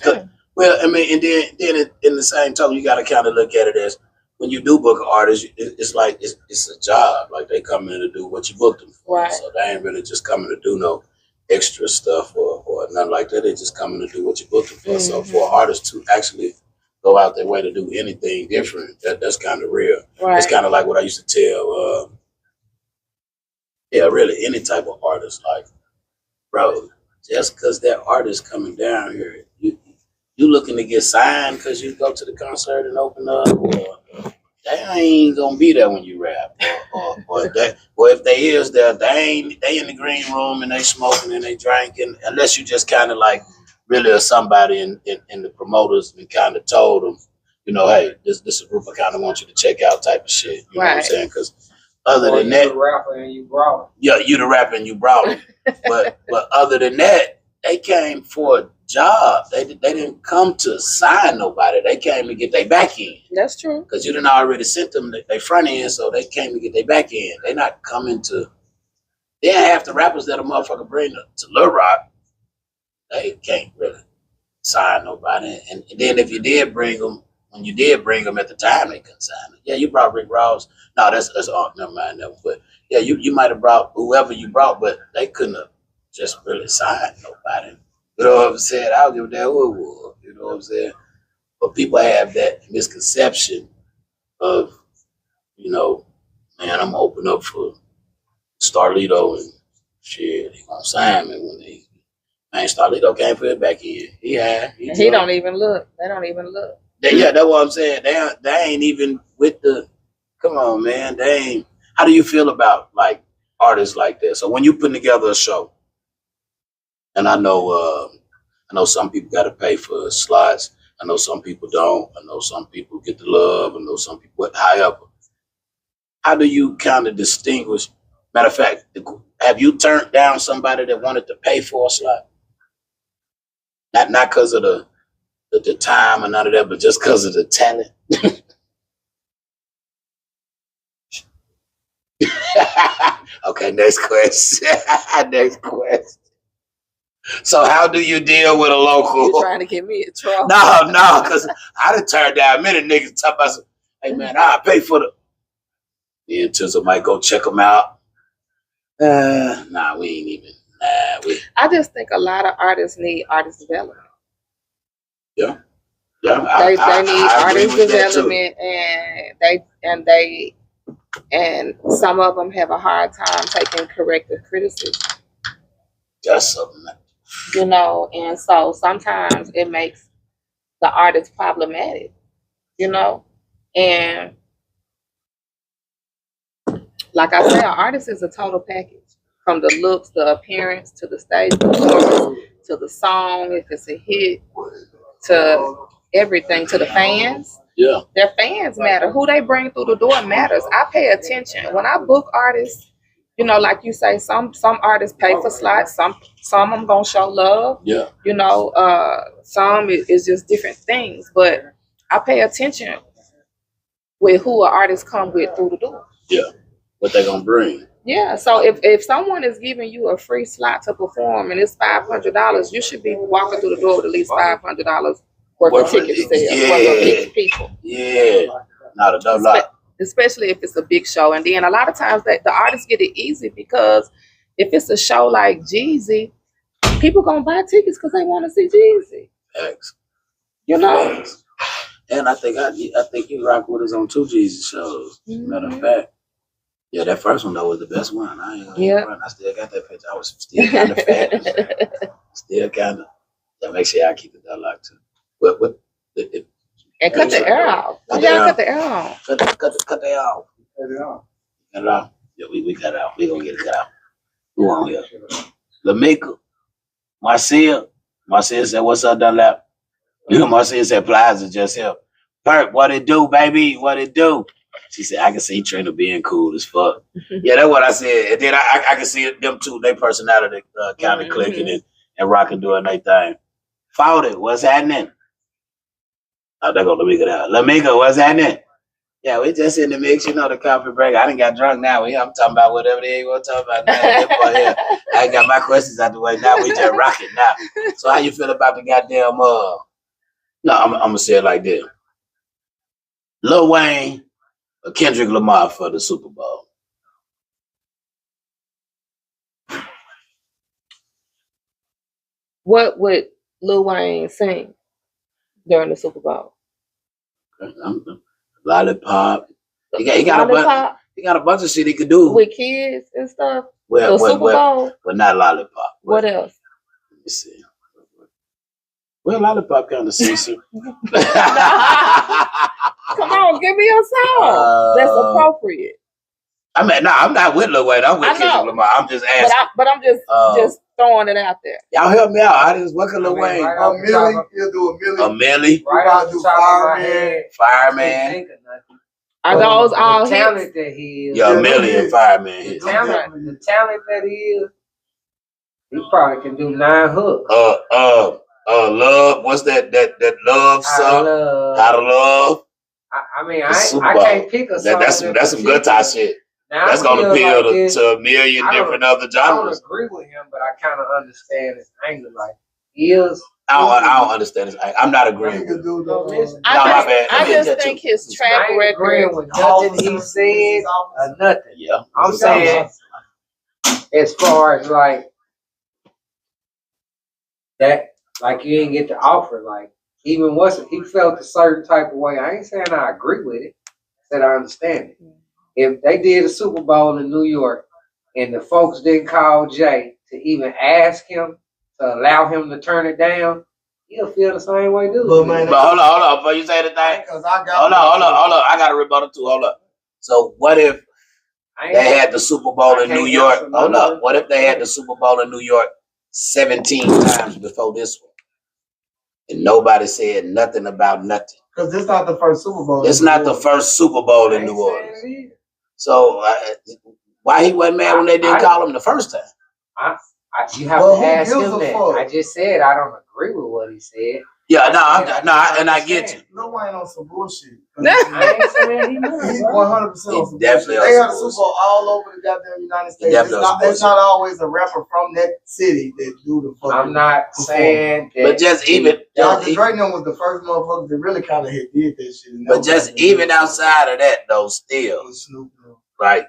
Well, I mean, and then in the same token, you got to kind of look at it as when you do book an artist, it's like it's a job. Like they come in to do what you booked them for. Right. So they ain't really just coming to do no extra stuff or nothing like that. They just coming to do what you booked them for. So for an artist to actually go out their way to do anything different, that's kind of real. Right. It's kind of like what I used to tell. Really any type of artist, like, bro, just because that artist coming down here, you looking to get signed because you go to the concert and open up, or they ain't gonna be there when you rap, or if they is there, they in the green room and they smoking and they drinking, unless you just kind of like really are somebody in the promoters and kind of told them, you know, hey, this is a group I kind of want you to check out type of shit. You know what I'm saying? Because other than that, you the rapper and you brought him. Yeah, you the rapper and you brought him. but other than that, they came for a job. They didn't come to sign nobody. They came to get their back end. That's true. Because you didn't already sent them their front end, so they came to get their back end. They not coming to. They ain't half the rappers that a motherfucker bring to Lil Rock. They can't really sign nobody. And then if you did bring them, when you did bring them at the time, they couldn't sign it. Yeah, you brought Rick Ross. No, that's never mind that. But yeah, you might have brought whoever you brought, but they couldn't have just really signed nobody. You know what I'm saying? I don't give a damn who it was. You know what I'm saying? But people have that misconception of, you know, man, I'm gonna open up for Starlito and shit. They gonna sign me when they. Man, Starlito came for it back in. He don't even look. They don't even look. Yeah, that's what I'm saying. They ain't even with the. Come on, man. They ain't. How do you feel about like artists like that? So when you putting together a show, and I know some people got to pay for slots. I know some people don't. I know some people get the love. I know some people. However, how do you kind of distinguish? Matter of fact, have you turned down somebody that wanted to pay for a slot? Not because of the time or none of that, but just because of the talent. Okay, next question. Next question. So how do you deal with a local? You trying to get me in trouble? No, because I done turned down many niggas talking about, hey man, I'll pay for the. Yeah, Tizzle might go check them out. Nah, we ain't even. I just think a lot of artists need artist development. Yeah. They need artist development, and some of them have a hard time taking corrective criticism. That's something. You know, and so sometimes it makes the artist problematic. You know, and like I said, an artist is a total package. From the looks, the appearance, to the stage performance, to the song, if it's a hit, to everything, to the fans. Yeah. Their fans matter. Who they bring through the door matters. I pay attention. When I book artists, you know, like you say, some artists pay for slots, some of them gonna show love. Yeah. You know, some is just different things. But I pay attention with who an artist come with through the door. Yeah. What they gonna bring. Yeah, so if someone is giving you a free slot to perform and it's $500, you should be walking through the door with at least $500 worth of ticket sales, worth of people. Yeah, not a double lot. especially if it's a big show. And then a lot of times that the artists get it easy because if it's a show like Jeezy, people gonna buy tickets because they want to see Jeezy. Thanks. You know. Thanks. And I think you rock with us on 2 Jesus shows. Matter of fact, yeah, that first one though was the best one. I ain't gonna run. I still got that picture. I was still kind of fat. Still kind of. Yeah, make sure I keep it that lock too. What? And cut the air off. Cut the air off. Cut the air off. Cut it off. Cut it off. Yeah, we cut it out. We gonna get it cut out. Who on here? Lamika. Marcia said, "What's up, Dunlap?" Marcia said, "Plaza just here." Perk, what it do, baby? What it do? She said, "I can see Trina being cool as fuck." Yeah, that's what I said. And then I can see them two, their personality kind of clicking and rocking doing their thing. Found it. What's happening? Oh, they're going to Lamika now. Lamika, what's happening? Yeah, we just in the mix, the coffee break. I done got drunk now. I'm talking about whatever they ain't want to talk about now. I ain't got my questions out the way now. We just rocking now. So how you feel about the goddamn, no, I'm going to say it like this. Lil Wayne or Kendrick Lamar for the Super Bowl? What would Lil Wayne sing during the Super Bowl? Lollipop. He got a bunch of shit he could do with kids and stuff. Well, Super Bowl, but not Lollipop. What else? Let me see. Well, Lollipop kind of sensitive. Come on, give me a song that's appropriate. I mean, no, I'm not with Lil Wayne. I'm with Kendrick Lamar. I'm just asking. But I'm just throwing it out there. Y'all help me out. What can Lil Wayne? He'll do a Millie. Right, do Fireman. Are those all talent that he is? Yeah, a Millie and Fireman. The talent that he is, he probably can do 9 hooks. Love. What's that love song? How to Love. I mean, I can't pick a song. That's some good time shit. Now, that's gonna appeal to a million different other genres. I don't agree with him, but I kind of understand his anger. Like he is. I don't understand his anger. I'm not agreeing with him. I just think his track record with nothing he said or nothing. Yeah, I'm saying as far as like that, like you didn't get the offer. Like even he felt a certain type of way. I ain't saying I agree with it. I said I understand it. If they did a Super Bowl in New York and the folks didn't call Jay to even ask him to allow him to turn it down, he'll feel the same way, dude. But hold on. Before you say the thing, hold on. I got a rebuttal too. Hold up. So what if they had the Super Bowl in New York? Hold up. What if they had the Super Bowl in New York 17 times before this one? And nobody said nothing about nothing. Because this not the first Super Bowl. It's not the first Super Bowl in New Orleans. So why he wasn't mad when they didn't call him the first time? You have to ask him that. I just said I don't agree with what he said. Yeah, and I get you. Lil Wayne on some bullshit. I ain't saying he knows. He's 100% on some bullshit. They have a Super Bowl all over the goddamn United States. It's not always a rapper from that city that do the fucking. I'm not saying that. But just even. Dr. Dre was the first motherfucker that really kind of did that shit. But just even outside of that, though, still. Right.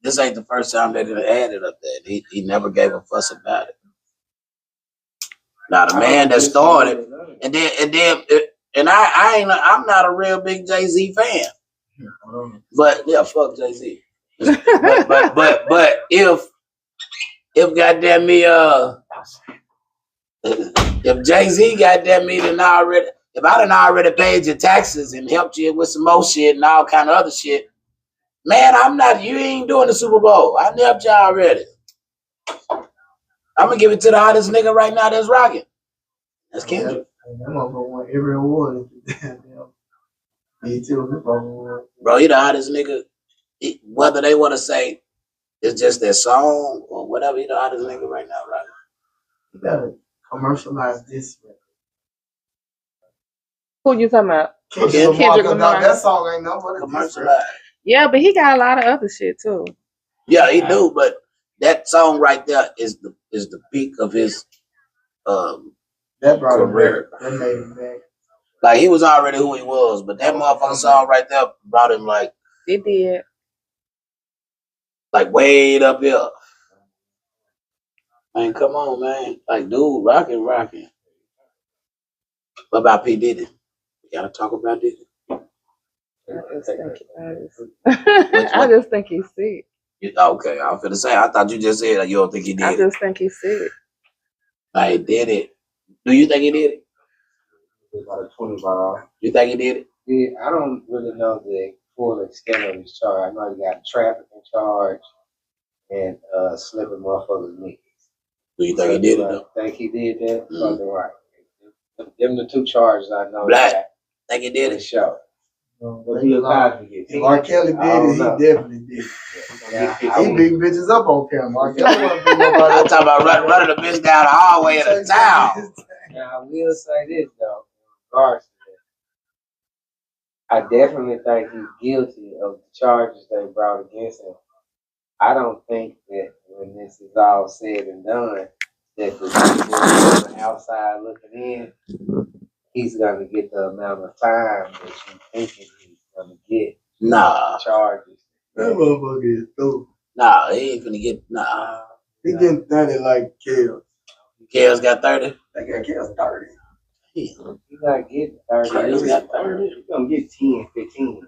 This ain't the first time they done added up there. He never gave a fuss about it. Now the man that started, I'm not a real big Jay-Z fan. But yeah, fuck Jay-Z. but if goddamn me if Jay-Z goddamn me then already, if I done already paid your taxes and helped you with some more shit and all kind of other shit, man, you ain't doing the Super Bowl. I helped you already. I'm gonna give it to the hottest nigga right now that's rocking. That's Kendrick. That motherfucker won every award. Bro, he the hottest nigga. Whether they want to say it's just their song or whatever, he the hottest nigga right now, right? You gotta commercialize this record. Who you talking about? Kendrick Lamar. That song ain't nobody commercialized. Yeah, but he got a lot of other shit too. Yeah, he do, but that song right there is the peak of his that brought career. That made him back. Like he was already who he was, but that motherfucking song right there brought him like It did. Like way up here. Man, come on, man. Like, dude, rocking. What about P. Diddy? We gotta talk about Diddy. I just think he's sick. Okay, I was finna say, I thought you just said that you don't think he did I it. just think he's sick. Like, he did it. Do you think he did it? About a 20 ball. You think he did it? Yeah, I don't really know the full extent of his charge. I know he got a trafficking charge and slipping motherfuckers' knees. Do you think he did it though? I think he did that. Fucking right. Them the two charges I know. Black. That Think he did it? Show. If R. Kelly did it, he definitely did it. Yeah, He beating bitches up on camera. R. Kelly wasn't beating I'm nobody talking about running the bitch down the hallway of the town. Now I will say this though, in regards to that, I definitely think he's guilty of the charges they brought against him. I don't think that when this is all said and done, that the people on the outside looking in, he's gonna get the amount of time that you thinking he's gonna get. Nah. Charges. That motherfucker is stupid. Nah, he ain't finna get, nah. He getting 30 like Kells. Kells got 30? They got Kells 30. He's not getting 30. Kells got 30. He's gonna get 10, 15.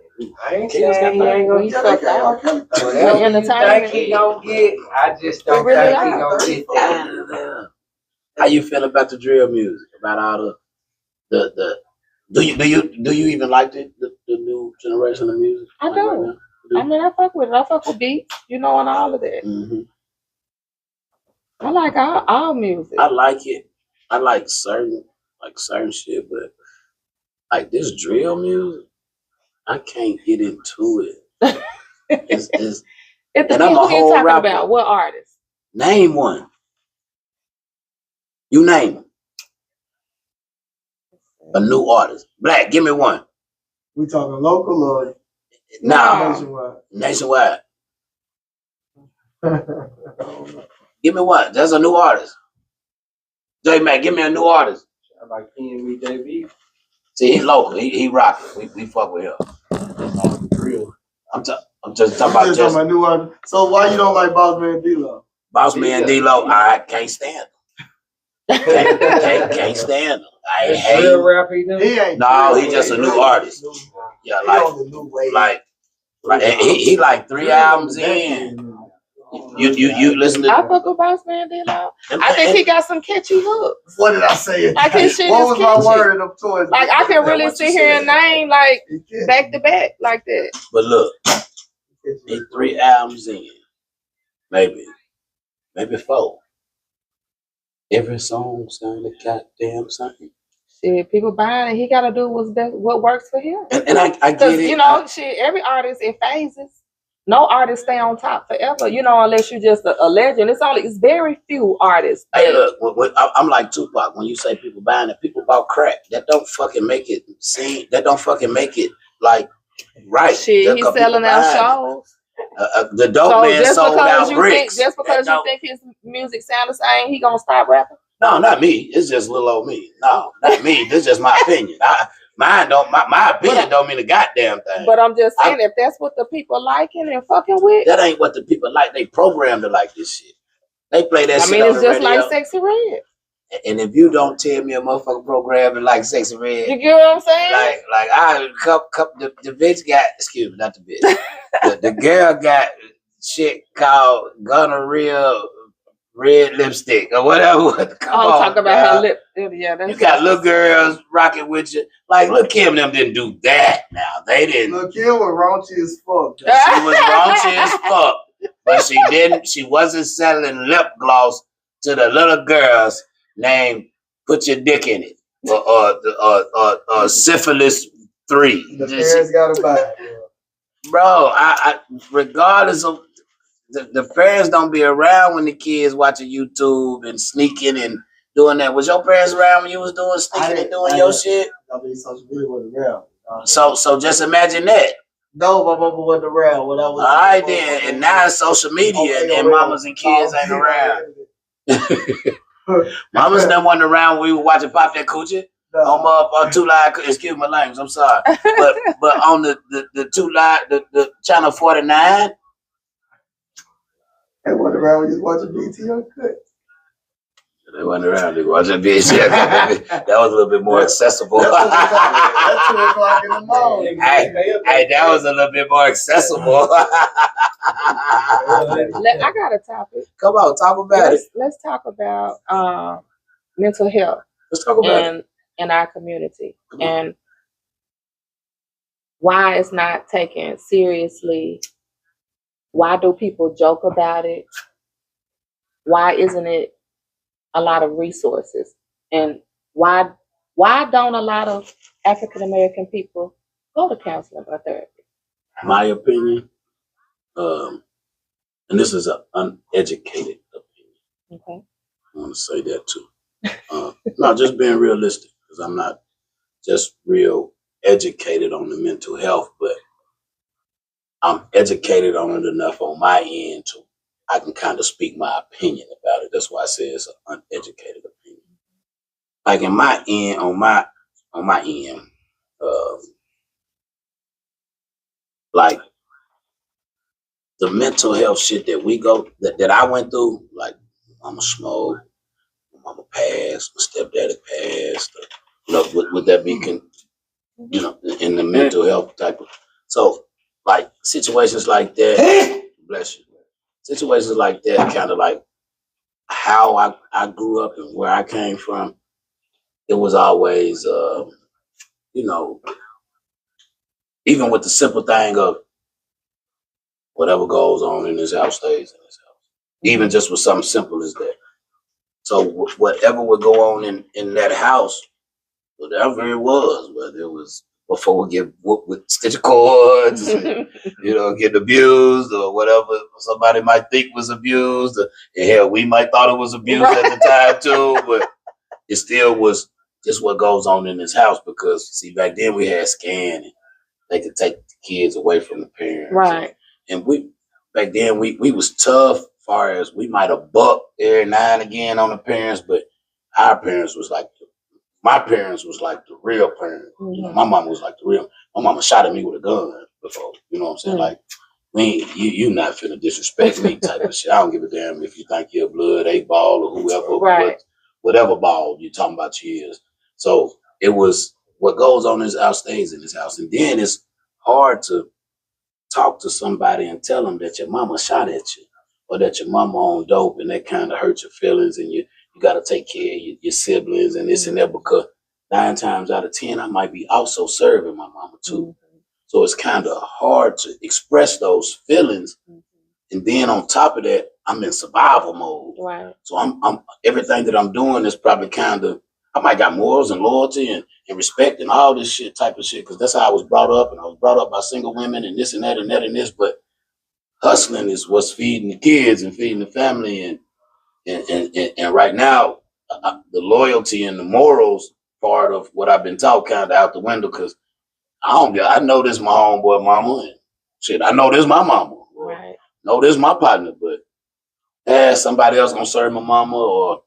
I ain't Kells saying he got ain't gonna He's get fucked that. out. Whatever you Entertainment. think he gonna get, I just don't really think he are. gonna get that. How you feel about the drill music? About all the do you even like the new generation of music? I Like do. right now? I mean, I fuck with it. I fuck with beats, and all of that. Mm-hmm. I like all music. I like it. I like certain shit, but like this drill music, I can't get into it. It's It and depends I'm a who you whole talking rapper. about. What artist? Name one. You name them. A new artist. Black, give me one. We talking local or Nah, nationwide? nationwide. Give me one. That's a new artist. J Mac, give me a new artist. I like PNB. See, he's local. He rocking. We fuck with him. Real. I'm just talking about my new artist. So why you don't like Boss Man D-Lo? Boss Man D-Lo. I can't stand him. Can't stand him. I hate Real him. rap he do? He ain't. No, he just a new artist. Yeah, He on the new wave. like he like 3 albums in. You listen to I fuck with Boss Man D-Lo. I think he got some catchy hooks. What did I say? Like his shit What is was catchy. my word of choice? Like I can really what you sit here said. and name like back to back like that. But look, he 3 albums in, maybe 4. Every song sounded goddamn same. Shit, people buying it. He gotta do what works for him. And I get Because it. shit, every artist in phases. No artist stay on top forever. Unless you're just a legend. It's very few artists. Hey, look, I'm like Tupac. When you say people buying it, people bought crack. That don't fucking make it seem. That don't fucking make it like right. Shit, he's selling out shows. The dope man sold out bricks. Just because you think his music sound the same, he gonna stop rapping? No, not me. It's just little old me. No, not me. This is just my opinion. My opinion don't mean a goddamn thing. But I'm just saying, if that's what the people liking and fucking with, that ain't what the people like. They programmed to like this shit. They play that shit on it's the just radio. like Sexy Red. And if you don't tell me a motherfucker programming like Sexy Red, You get what I'm saying? like I the bitch got, excuse me, not the bitch. the girl got shit called gonorrhea red lipstick or whatever. Talk about her lip. Yeah, that's you got little girls rocking with you. Like Lil' Kim them didn't do that. Now they didn't. Lil' Kim was raunchy as fuck. She was raunchy as fuck, but she didn't. She wasn't selling lip gloss to the little girls named "Put Your Dick in It" or Syphilis 3. The parents gotta buy it. Bro, I regardless of the parents don't be around when the kids watching YouTube and sneaking and doing that. Was your parents around when you was doing sneaking and doing your shit? I mean, social media wasn't around. So just imagine that. No, my mama wasn't around when I was. All right then, and now it's social media and mamas and kids ain't around. Mamas never wasn't around when we were watching Pop That Coochie. on 2 Live, excuse my language, I'm sorry. But on the 2 Live, the channel 49. They went around just watching BT Uncut. They went around, they watching BT. That was a little bit more accessible. That's 2 o'clock in the morning. Hey, that was a little bit more accessible. I got a topic. Come on, talk about it. Let's talk about mental health. Let's talk about it. In our community and why it's not taken seriously. Why do people joke about it? Why isn't it a lot of resources? And why don't a lot of African American people go to counseling or therapy? My opinion, and this is an uneducated opinion. Okay. I want to say that too. No, just being realistic, because I'm not just real educated on the mental health, but I'm educated on it enough on my end to I can kind of speak my opinion about it. That's why I say it's an uneducated opinion. Like in my end, on my end, like the mental health shit that I went through, like mama smoke, mama passed, my stepdaddy passed. Would that be in the mental health type of, so like situations like that, bless you. Situations like that, kind of like how I grew up and where I came from, it was always, even with the simple thing of whatever goes on in this house stays in this house. Even just with something simple as that. So whatever would go on in that house, whatever it was, whether it was before we get whooped with stitch cords, get abused or whatever somebody might think was abused. And hell, we might thought it was abused at the time too, but it still was just what goes on in this house because see, back then we had scan and they could take the kids away from the parents. Right. And we back then we was tough far as we might have bucked every now and again on the parents, but our parents was like my parents was like the real parents. Mm-hmm. My mom was like the real. My mama shot at me with a gun before. You know what I'm saying? Mm-hmm. Like you not finna disrespect me type of shit. I don't give a damn if you think you're blood, 8 ball or whoever, right. Whatever ball you talking about you is. So it was what goes on in this house stays in this house. And then it's hard to talk to somebody and tell them that your mama shot at you or that your mama on dope and that kind of hurt your feelings and you got to take care of your siblings and this and that because 9 times out of 10, I might be also serving my mama too. Mm-hmm. So it's kind of hard to express those feelings. Mm-hmm. And then on top of that, I'm in survival mode. Right. So I'm everything that I'm doing is probably kind of, I might got morals and loyalty and respect and all this shit type of shit because that's how I was brought up. And I was brought up by single women and this and that and that and this. But hustling is what's feeding the kids and feeding the family and right now, the loyalty and the morals part of what I've been taught kind of out the window because I know this my homeboy mama and shit. I know this my mama. Right. Know this my partner, but somebody else gonna serve my mama or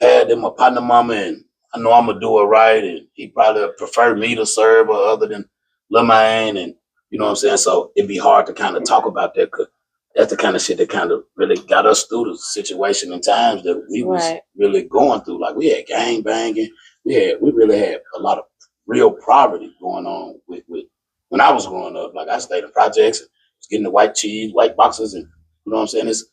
them my partner mama and I know I'm gonna do it right and he probably prefer me to serve her other than Lil Man and you know what I'm saying. So it'd be hard to kind of talk about that because that's the kind of shit that kind of really got us through the situation and times that we was really going through. Like we had gang banging, we really had a lot of real poverty going on with when I was growing up. Like I stayed in projects and was getting the white cheese, white boxes, and you know what I'm saying. It's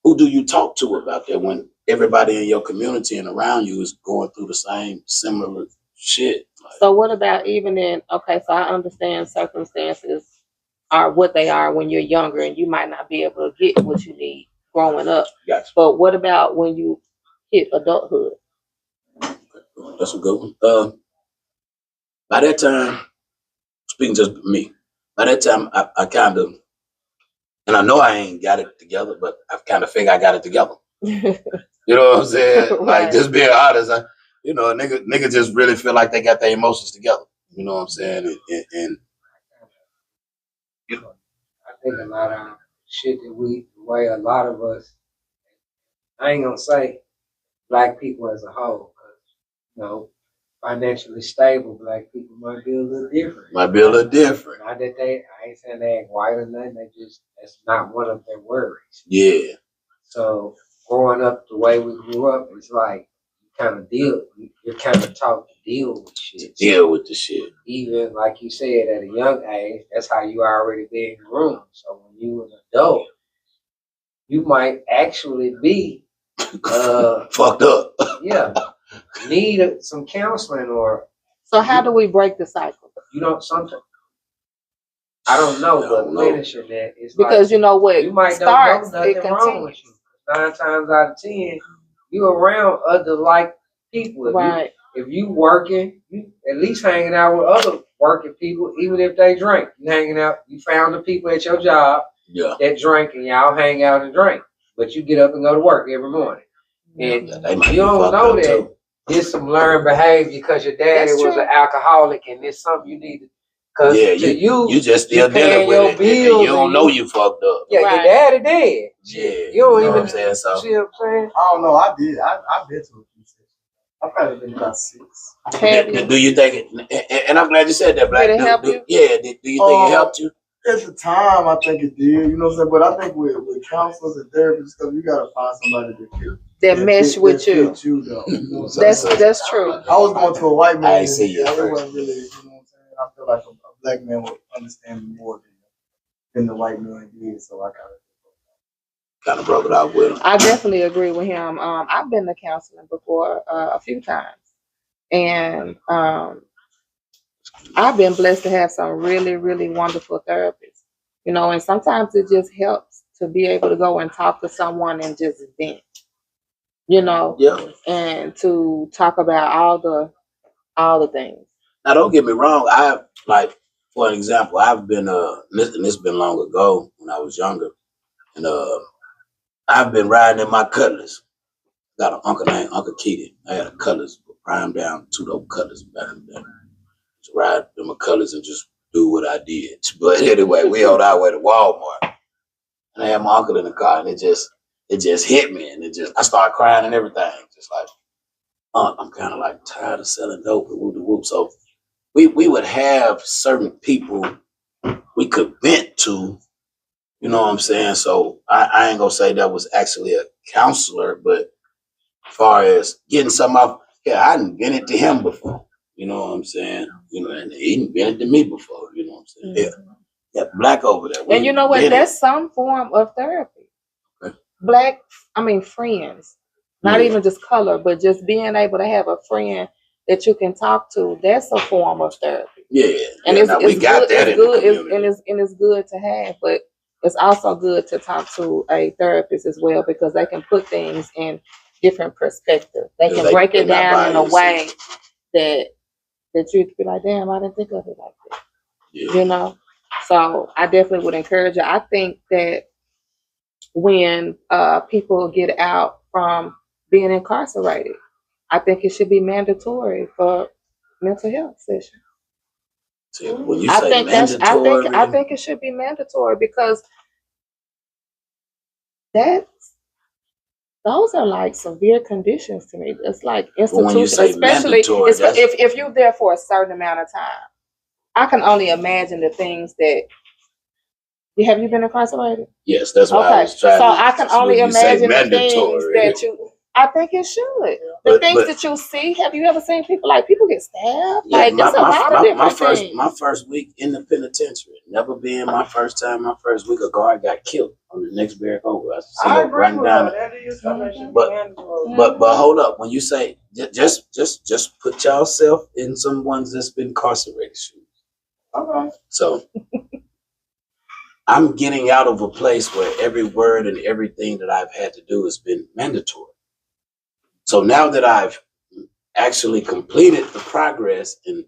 who do you talk to about that when everybody in your community and around you is going through the same similar shit? Like, so what about even in so I understand circumstances are what they are when you're younger and you might not be able to get what you need growing up. Gotcha. But what about when you hit adulthood? That's a good one. By that time, speaking just me, by that time I kind of, and I know I ain't got it together, but I kind of think I got it together. You know what I'm saying? Right. Like just being honest, a nigga just really feel like they got their emotions together. You know what I'm saying? And I think a lot of shit that the way a lot of us, I ain't gonna say black people as a whole, because financially stable black people might be a little different. Might be a little different. Not that I ain't saying they act white or nothing. That's not one of their worries. Yeah. So growing up the way we grew up, it's like you're kind of taught to deal with shit. Deal with the shit. Even like you said, at a young age, that's how you already being groomed. So when you an adult, you might actually be fucked up. Yeah, need some counseling or. So how do we break the cycle? You know something. I don't know, but finishing that is because like, you know what you might starts, don't know nothing wrong with you. 9 times out of 10, you around other like people. Right. If you working, you at least hanging out with other working people, even if they drink. You hanging out, you found the people at your job that drink, and y'all hang out and drink. But you get up and go to work every morning. And you don't know that there's some learned behavior because your daddy was an alcoholic, and it's something you need to. Because you just still dealing with it, and you don't know you fucked up. Yeah, your daddy did. Yeah, you don't even say so. See what I'm saying? I don't know. I did. I've been to a few sessions. I've probably been about 6. Do you think it? And I'm glad you said that, Black. Did it help you? Yeah. Do you think it helped you? At the time, I think it did. You know what I'm saying? But I think with counselors and therapists and stuff, you gotta find somebody that mesh with you. Though, you know That's true. I was going to a white man. I see you. I wasn't really, you know what I'm saying? I feel like a black man would understand me more than the white man did. So I kind of broke it out with him. I definitely agree with him. I've been to counseling before a few times, and I've been blessed to have some really, really wonderful therapists. You know, and sometimes it just helps to be able to go and talk to someone and just vent. You know, and to talk about all the things. Now, don't get me wrong. For an example, I've been and this been long ago when I was younger, and I've been riding in my Cutlass. Got an uncle named Uncle Keaton. I had a Cutlass, prime down 2-door Cutlass back in the day. Just ride in my Cutlass and just do what I did. But anyway, we on our way to Walmart, and I had my uncle in the car, and it just hit me, and I started crying and everything, just like, I'm kind of like tired of selling dope and whoop. So we would have certain people we could vent to, you know what I'm saying? So I ain't gonna say that was actually a counselor, but as far as getting something off, I done vented to him before, you know what I'm saying? You know, and he vented to me before, you know what I'm saying? Mm-hmm. Yeah, Black over there. And you know what? That's some form of therapy. Okay. Black, friends. Not even just color, but just being able to have a friend that you can talk to. That's a form of therapy. Yeah, and it's good to have, but it's also good to talk to a therapist as well, because they can put things in different perspectives. They can break it down in a way that you could be like, damn, I didn't think of it like that. Yeah. You know, so I definitely would encourage you. I think that when people get out from being incarcerated, I think it should be mandatory for mental health sessions. So when you say mandatory, I think it should be mandatory, because those are like severe conditions to me. It's like institution, especially if you're there for a certain amount of time. I can only imagine the things that. Have you been incarcerated? Yes, that's why I was trying. So I can only imagine the things that you. I think it should. The things that you see. Have you ever seen people get stabbed? Yeah, my first week in the penitentiary. Never been my first time. My first week, a guard got killed on the next barrack over. I agree with that. But hold up. When you say just put yourself in someone that's been incarcerated shoes. Okay. So. I'm getting out of a place where every word and everything that I've had to do has been mandatory. So now that I've actually completed the progress, and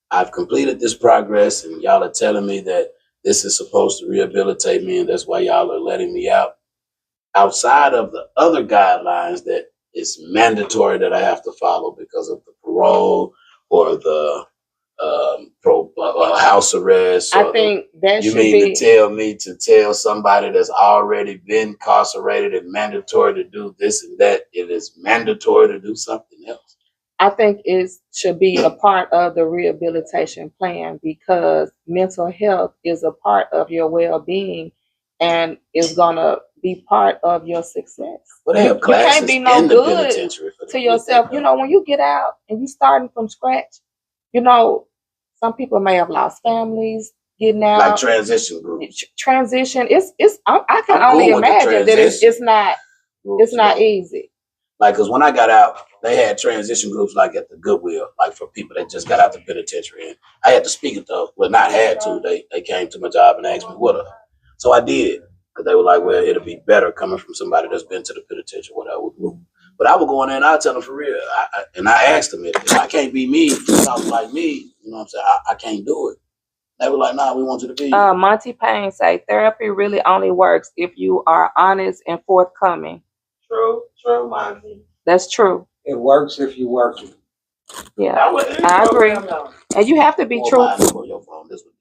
I've completed this progress, and y'all are telling me that this is supposed to rehabilitate me, and that's why y'all are letting me out, outside of the other guidelines that it's mandatory that I have to follow because of the parole or the house arrest. I think that you mean to tell me to tell somebody that's already been incarcerated and mandatory to do this and that, it is mandatory to do something else? I think it should be a part of the rehabilitation plan because mental health is a part of your well-being and is gonna be part of your success. But they have You can't classes be no in the good penitentiary for to yourself. You know, when you get out and you starting from scratch, you know, some people may have lost families getting like out. transition groups. Transition. I can I'm only cool with the imagine that it's transition not groups, though. easy. Like, cause when I got out, they had transition groups like at the Goodwill, like for people that just got out the penitentiary. And I had to speak it though, well, not had to. They came to my job and asked me what. So I did, cause they were like, well, it'll be better coming from somebody that's been to the penitentiary, whatever. But I would go in there and I tell them for real. And I asked them if I can't be me, something like me, you know what I'm saying? I can't do it. They were like, nah, we want you to be. Monty Payne say therapy really only works if you are honest and forthcoming. True, Monty. That's true. It works if you work it. Yeah, I agree. And you have to be truthful. Your phone, this one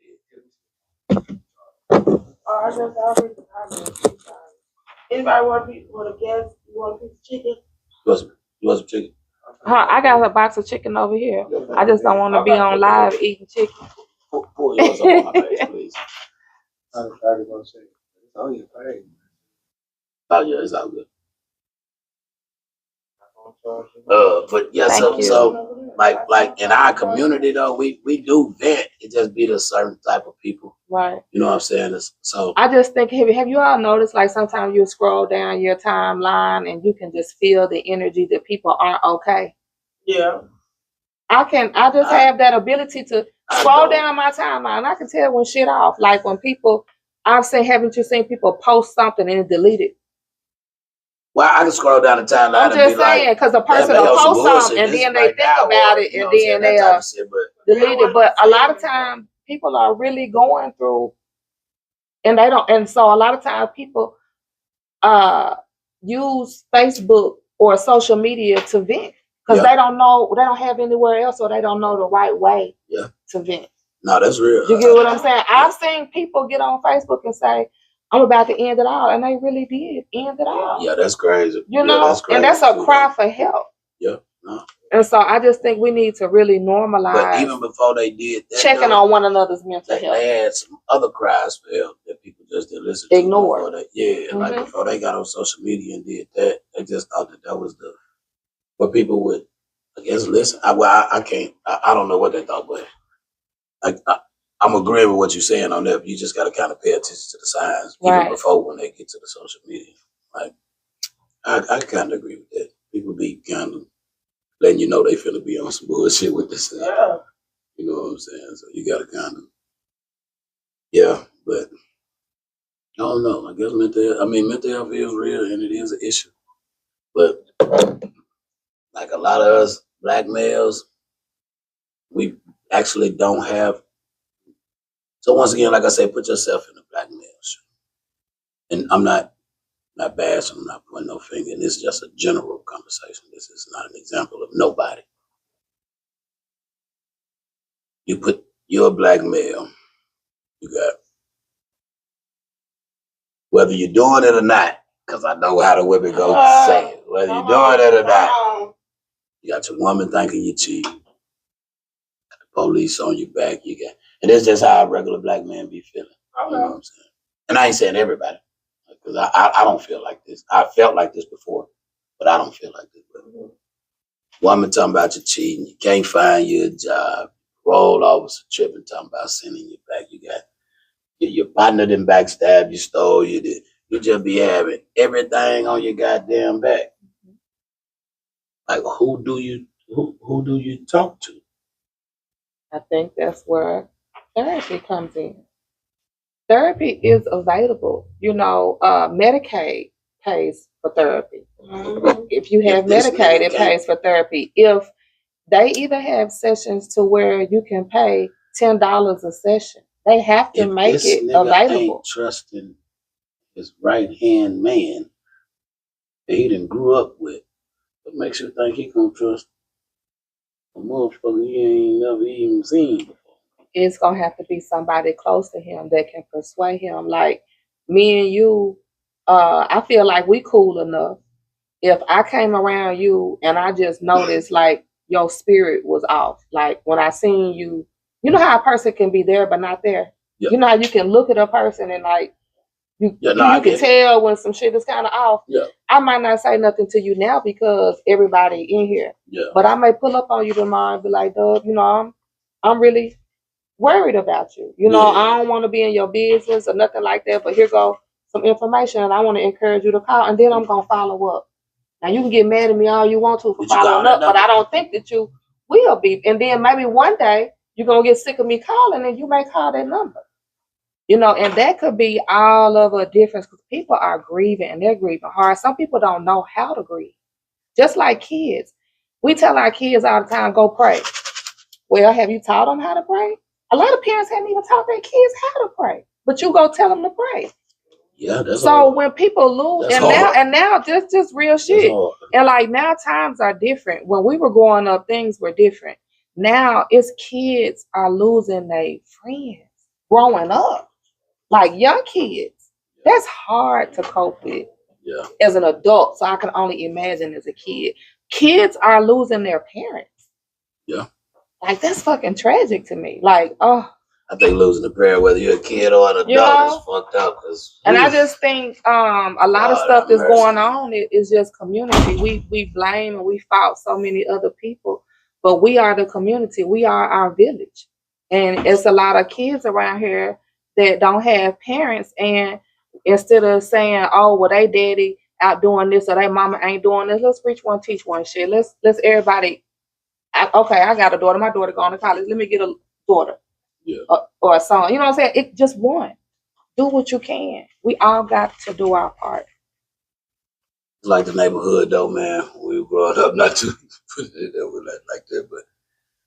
Anybody want a guess? You want a piece of chicken? You want some chicken? I got a box of chicken over here. I just don't want to be on live eating chicken. Pull yours up on my face, please. I was going to say, it's on your page. Oh yeah, it's all good. But yeah, Thank you. so like in our community though, we do vent. It just be a certain type of people. Right. You know what I'm saying? So I just think, have you all noticed, like sometimes you scroll down your timeline and you can just feel the energy that people aren't okay? Yeah. I just have that ability to scroll down my timeline. I can tell when shit off. Like when people, haven't you seen people post something and delete it? Well, I can scroll down the timeline. I'm just saying, because a person will post something and then they think about it and then they'll delete it. But a lot of times people are really going through and they don't. And so a lot of times people use Facebook or social media to vent because they don't know, they don't have anywhere else, or they don't know the right way to vent. No, that's real. You get what I'm saying? I've seen people get on Facebook and say, I'm about to end it all. And they really did end it all. Yeah, that's crazy. You know, that's crazy. And that's a cry for help. Yeah. No. And so I just think we need to really normalize. But even before they did that, checking on one another's mental health. They had some other cries for help that people just didn't listen to. Ignore. Like before they got on social media and did that, they just thought that was what people would, I guess, listen. I can't, I don't know what they thought, but I'm agreeing with what you're saying on that. You just got to kind of pay attention to the signs even before when they get to the social media. Like, I kind of agree with that. People be kind of letting you know they finna be on some bullshit with this. Yeah. You know what I'm saying? So you got to kind of, but I don't know. I guess mental health is real and it is an issue. But like a lot of us black males, we actually don't have. So once again, like I say, put yourself in a black male's shoe. And I'm not bashing, I'm not pointing no finger. And this is just a general conversation. This is not an example of nobody. You're a black male. You got, whether you're doing it or not, because I know how the women go say it. Whether you're doing it or not, you got your woman thinking you cheating. Got the police on your back. And that's just how a regular black man be feeling. You know what I'm saying? And I ain't saying everybody, because I don't feel like this. I felt like this before, but I don't feel like this. Woman talking about you cheating, you can't find you a job, roll officer tripping, talking about sending you back. You got your partner didn't backstab, you stole, you did. You just be having everything on your goddamn back. Like, who do you talk to? I think that's where therapy comes in. Therapy is available. You know, Medicaid pays for therapy. Mm-hmm. If you have Medicaid, it pays for therapy. If they either have sessions to where you can pay $10 a session, they have to make it available. Ain't trusting his right hand man that he done grew up with, what makes you think he gonna trust a motherfucker he ain't never even seen before? It's gonna have to be somebody close to him that can persuade him. Like me and you, I feel like we cool enough. If I came around you and I just noticed like your spirit was off. Like when I seen you, you know how a person can be there but not there. Yeah. You know how you can look at a person and like you I can get it. tell when some shit is kind of off. Yeah. I might not say nothing to you now because everybody in here. Yeah. But I may pull up on you tomorrow and be like, Dub, you know, I'm really worried about you. You know, Yeah. I don't want to be in your business or nothing like that. But here go some information, and I want to encourage you to call, and then I'm gonna follow up. Now you can get mad at me all you want to for following up, but I don't think that you will be. And then maybe one day you're gonna get sick of me calling, and you may call that number. You know, and that could be all of a difference because people are grieving and they're grieving hard. Some people don't know how to grieve. Just like kids. We tell our kids all the time, go pray. Well, have you taught them how to pray? A lot of parents haven't even taught their kids how to pray. But you go tell them to pray. Yeah, that's so hard. When people lose, That's and now just real shit. And like now times are different. When we were growing up, things were different. Now it's kids are losing their friends growing up. Like young kids. That's hard to cope with. Yeah. As an adult. So I can only imagine as a kid. Kids are losing their parents. Yeah. Like that's fucking tragic to me. Like, oh. I think losing a parent, whether you're a kid or an adult, is fucked up. And I just think a lot of stuff that's going on is just community. We blame and we fault so many other people, but we are the community. We are our village, and it's a lot of kids around here that don't have parents. And instead of saying, "Oh, well, they daddy out doing this or they mama ain't doing this," let's preach one, teach one. Shit, let's everybody. Okay, I got a daughter. My daughter going to college. Let me get a daughter. Yeah. Or a son. You know what I'm saying? It just one. Do what you can. We all got to do our part. It's like the neighborhood though, man. We were growing up, not to put it like that, but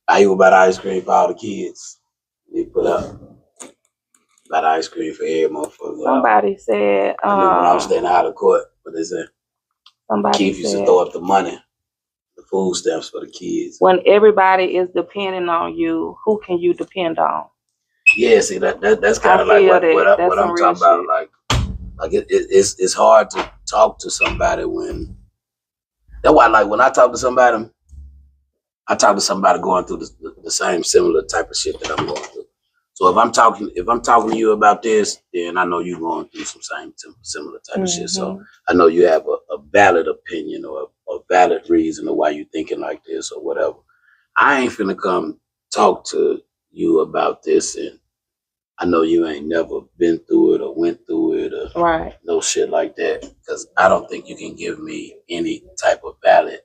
I even bought ice cream for all the kids. They put up bought ice cream for every motherfucker. Somebody said I knew when I was staying out of court, but they said Keith used to throw up the money, the food stamps for the kids. When everybody is depending on you, who can you depend on? Yeah, see that's kind of like what I'm talking about. Like it's hard to talk to somebody when. That's why, like when I talk to somebody going through the same similar type of shit that I'm going through. So if I'm talking to you about this, then I know you're going through some similar type of shit. So I know you have a valid opinion or a valid reason of why you're thinking like this or whatever. I ain't finna come talk to you about this, and I know you ain't never been through it or went through it or no shit like that, because I don't think you can give me any type of valid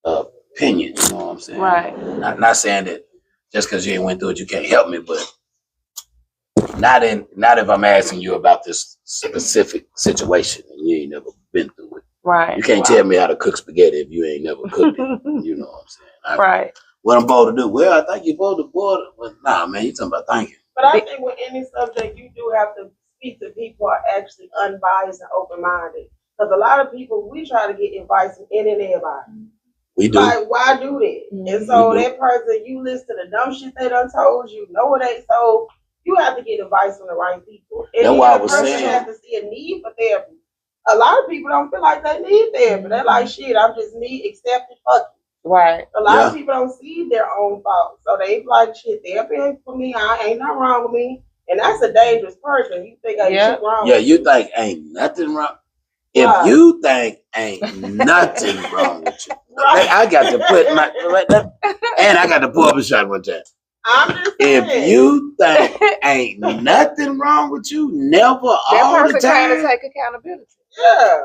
opinion. You know what I'm saying? Right. Not saying that just because you ain't went through it, you can't help me, but not if I'm asking you about this specific situation and you ain't never been through it. Right. You can't tell me how to cook spaghetti if you ain't never cooked it. You know what I'm saying? Right. What I'm supposed to do? Well, I think you're supposed to boil it. Well, nah, man, you talking about thinking. But I think with any subject, you do have to speak to people who are actually unbiased and open-minded. Because a lot of people, we try to get advice from any and everybody. We do. Like, why do that? And so that person, you listen to the dumb shit they done told you, know what they so you have to get advice from the right people. And that's why I was saying. The person has to see a need for therapy. A lot of people don't feel like they need therapy. They're like, shit, I'm just accepted, fuck it. Right. A lot of people don't see their own faults. So they like, shit, therapy ain't for me. Ain't nothing wrong with me. And that's a dangerous person. You think ain't shit wrong with you think ain't nothing wrong. If you think ain't nothing wrong with you. I got to put and I got to pull up a shot one time. I'm just saying. If you think ain't nothing wrong with you, never all the time. That person take accountability. Yeah.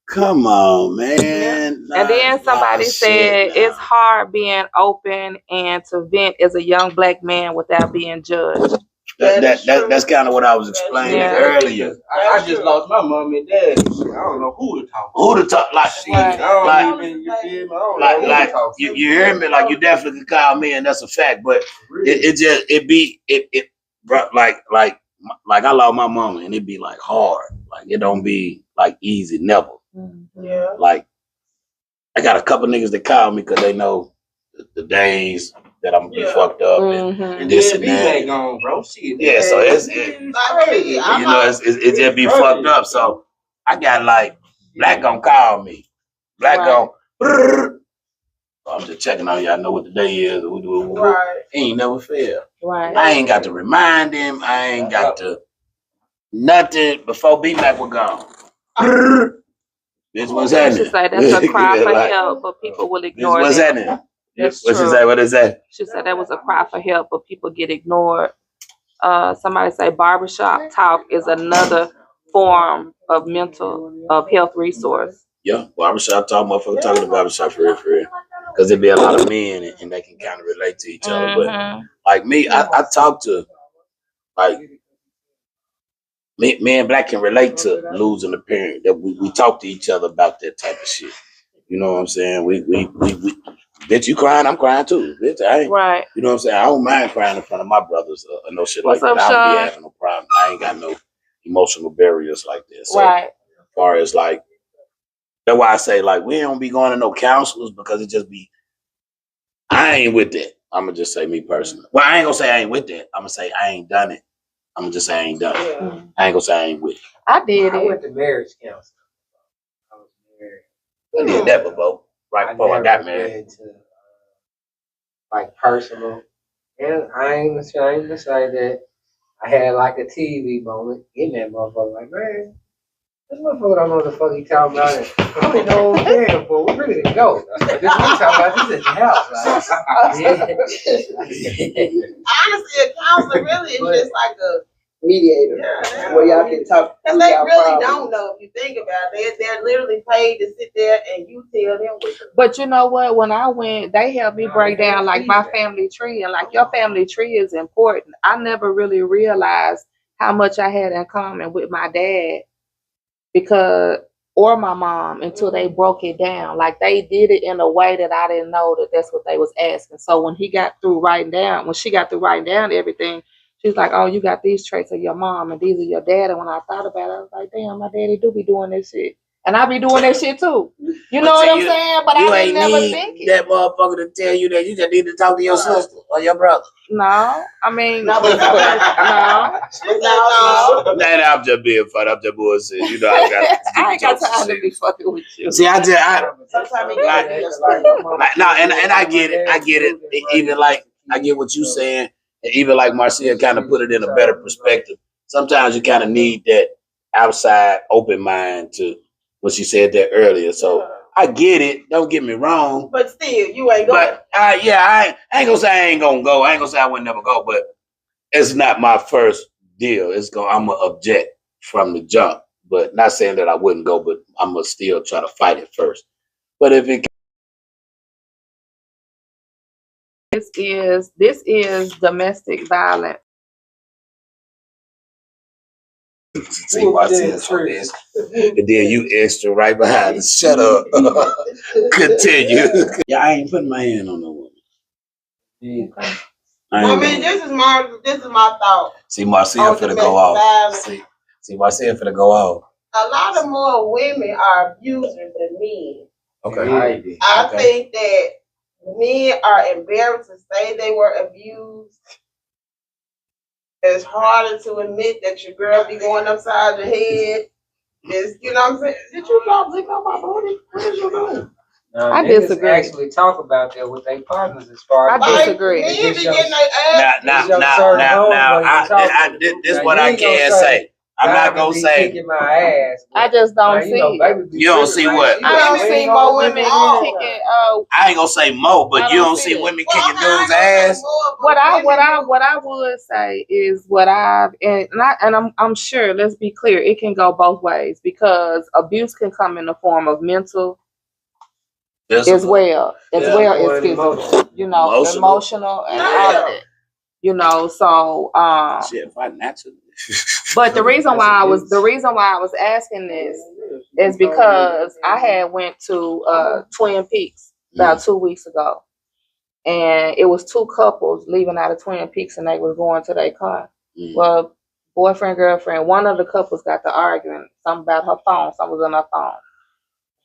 Come on, man. Yeah. And then somebody said it's hard being open and to vent as a young black man without being judged. That's kind of what I was explaining earlier. I just lost my mom and dad. I don't know who to talk to. Who to talk like? You hear me? Like you definitely could call me, and that's a fact. But it I lost my mama, and it be like hard. Like it don't be like easy, never. Yeah. Like I got a couple niggas that call me because they know the days that I'm gonna be fucked up and this and that. Gone, bro. Shit, yeah, so it just be fucked up. So I got like Black gonna call me. Black gonna I'm just checking on you. I know what the day is. Right. He ain't never failed. Right. I ain't got to remind him. I ain't got to nothing before B-Mac was gone. Bitch, what's I happening? should say that's a cry for Like, help, but people will bitch, ignore what's them. happening? That's What you true. say? What is that? She said that was a cry for help, but people get ignored. Somebody say barbershop talk is another form of health resource. Yeah, barbershop talk, motherfucker talking to barbershop for real. Because there be a lot of men and they can kind of relate to each other. But like me, I talk to, like, me and Black can relate to losing a parent. That we talk to each other about that type of shit. You know what I'm saying? We bitch, you crying, I'm crying too. Bitch, I ain't, Right. you know what I'm saying? I don't mind crying in front of my brothers or no shit What's like up, that. I don't be Sean? having no problem. I ain't got no emotional barriers like that. So Right. as far as like, that's why I say like we don't be going to no counselors because it just be, I ain't with that. I'm gonna just say me personally. Well, I ain't gonna say I ain't with that. I'm gonna say I ain't done it. I'm gonna just say I ain't done it. Yeah. I ain't gonna say I ain't with it. I did I it. went to marriage counseling. I was married. I did that before, right before I got married. Been to, like personal, and I ain't ashamed to say that I had like a TV moment in that motherfucker. Like, man, this motherfucker don't know what the fuck he talking about. It. I don't even know what we're damn for. We really didn't go. This we talking about. This is the house. Honestly, a counselor really is just like a mediator. yeah, Where y'all can talk. because they really don't know. If you think about it, they're literally paid to sit there and you tell them what to do. But you know what? When I went, they helped me break down like my family tree, and like your family tree is important. I never really realized how much I had in common with my dad or my mom until they broke it down. Like they did it in a way that I didn't know that that's what they was asking. So when she got through writing down everything, she was like, "Oh, you got these traits of your mom and these are your dad." And when I thought about it, I was like, "Damn, my daddy do be doing this shit, and I be doing that shit too." You know what I'm saying? But I didn't never think it. That motherfucker to tell you that you just need to talk to your sister or your brother. No, I mean, No. no. Nah, I'm just being funny. I'm just bullshit. You know, I ain't got time to be fucking with you. See, Sometimes it gotta be a story. no, and I get it. I get it. Even like I get what you saying, and even like Marcia kind of put it in a better perspective. Sometimes you kind of need that outside open mind to what she said there earlier. So I get it. Don't get me wrong. But still, you ain't going. But I ain't gonna say I ain't gonna go. I ain't gonna say I would never go. But it's not my first deal. I'm gonna object from the jump. But not saying that I wouldn't go. But I'm gonna still try to fight it first. But if it This is domestic violence. see Marcia for this, and then you extra right behind us. Shut up. Continue. Yeah, I ain't putting my hand on no woman. I mean, this is my thought. See, Marcia finna go off. See, Marcia finna go off. A lot of more women are abusers than men. Okay. I think that men are embarrassed to say they were abused. It's harder to admit that your girl be going upside your head. It's, you know what I'm saying? Did you not lick on my booty? What did you do? I disagree. Actually talk about that with their partners as far as I disagree. Men be getting their ass. Now, this what I can say. I'm not gonna say. Kicking my ass. I just don't see it. You don't see what? I don't see more women kicking. I ain't gonna say more, but you don't see women kicking dudes' ass. What I would say is I'm sure. Let's be clear. It can go both ways because abuse can come in the form of mental. As well as physical, you know, emotional and all of it. You know, so shit, financially. But the reason why I was asking this is because I had went to Twin Peaks about 2 weeks ago, and it was two couples leaving out of Twin Peaks, and they was going to their car. Well, boyfriend, girlfriend, one of the couples got to arguing something about her phone. Something was on her phone.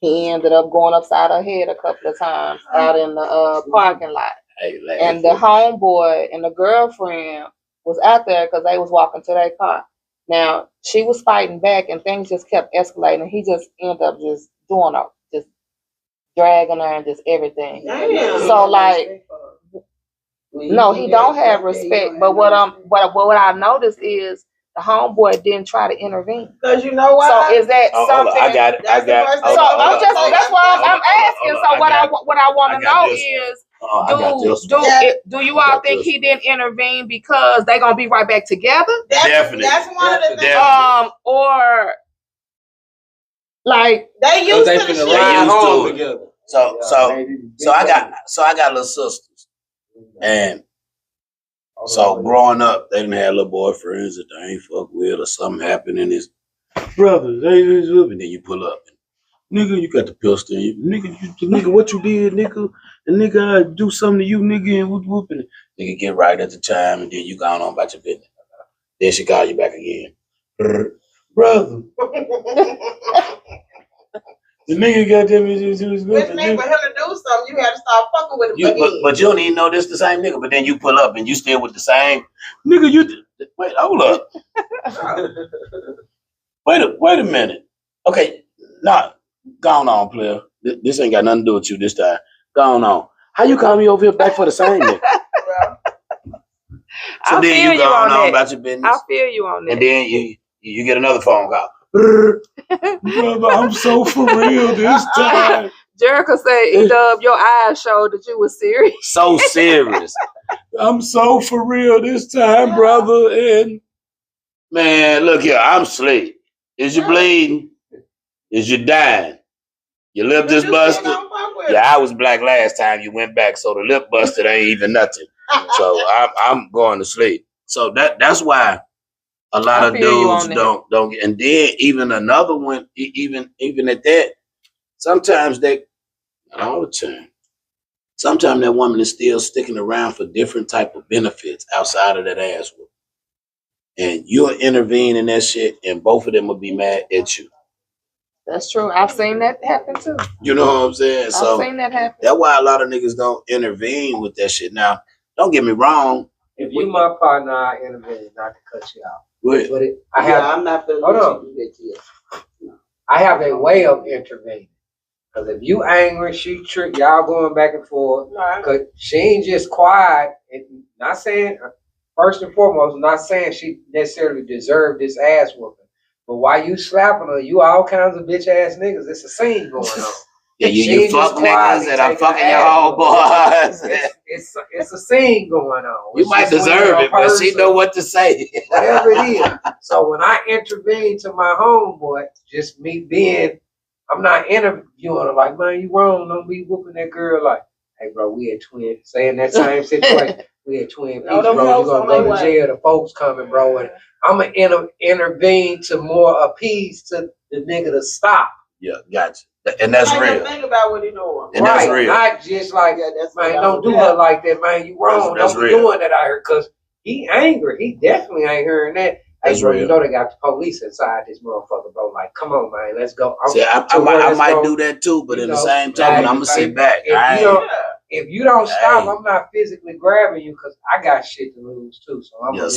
He ended up going upside her head a couple of times out in the parking lot. And the homeboy and the girlfriend was out there because they was walking to their car. Now, she was fighting back and things just kept escalating. He just ended up just doing her, just dragging her and just everything. Damn. So like, no, he don't have respect. But what I noticed is the homeboy didn't try to intervene. Because you know why? So is that Oh, hold on. something? I got it. That's the first thing. So I'm just that's why I'm asking. So what I want I to got know this is I got this. do you all think he didn't intervene because they gonna be right back together? Definitely. That's one of the things. Definitely. Or like They used They to the finna shit. ride used home to it. together. So I got little sisters, and so growing up, they didn't have little boyfriends that they ain't fuck with, or something happened in his brothers. And then you pull up, nigga, you got the pistol, nigga, what you did, nigga, and nigga, I do something to you, nigga, and whooping it. Nigga get right at the time, and then you gone on about your business. Then she call you back again, brother. The nigga got them. Which means for him to do something, you had to start fucking with him again. But you don't even know this the same nigga. But then you pull up and you still with the same nigga. Wait, hold up. wait a minute. Okay, nah, gone on, player. This ain't got nothing to do with you this time. Gone on. How you call me over here back for the same nigga? So I then feel you you gone on on that. about your business. I feel you on that. And then you get another phone call. Brother, I'm so for real this time. Jericho said, "Dub, your eyes showed that you were serious." So serious. I'm so for real this time, brother. And man, look here, I'm asleep. Is you bleeding? Is you dying? Your lip just busted? Yeah, I was black last time you went back, so the lip busted ain't even nothing. So I'm going to sleep. So that's why a lot of dudes don't get. And then even another one, even at that, sometimes they, not all the time. Sometimes that woman is still sticking around for different type of benefits outside of that ass whoop. And you'll intervene in that shit, and both of them will be mad at you. That's true. I've seen that happen too. You know what I'm saying? I've seen that happen. That's why a lot of niggas don't intervene with that shit. Now, don't get me wrong. If you my partner, I intervene, not to cut you out. But I'm not feeling I have a way of intervening. Because if you angry, she trick, y'all going back and forth. Because she ain't just quiet. And not saying, first and foremost, not saying she necessarily deserved this ass whooping. But while you slapping her, you all kinds of bitch ass niggas. It's a scene going on. Yeah, you fuck niggas and I'm fucking your whole boys. It's a scene going on. You might deserve it, but she know what to say. Whatever it is. So when I intervene to my homeboy, just me being, I'm not interviewing her like, man, you wrong. Don't be whooping that girl like, hey, bro, we had twins. Say in that same situation, we had twin peaks, bro. You're going to go to jail. The folks coming, bro. And I'm going to intervene to more appease to the nigga to stop. Yeah, gotcha. And that's real. Think about what he doing. And that's real. Not just like, man, don't do her like that, man. You wrong. Don't be doing that out here. Because he angry. He definitely ain't hearing that. Hey, bro, you know they got the police inside this motherfucker, bro. Like, come on, man, let's go. I might do that too, but in the same time, I'm gonna sit back. If you don't stop, I'm not physically grabbing you because I got shit to lose too. So I'm gonna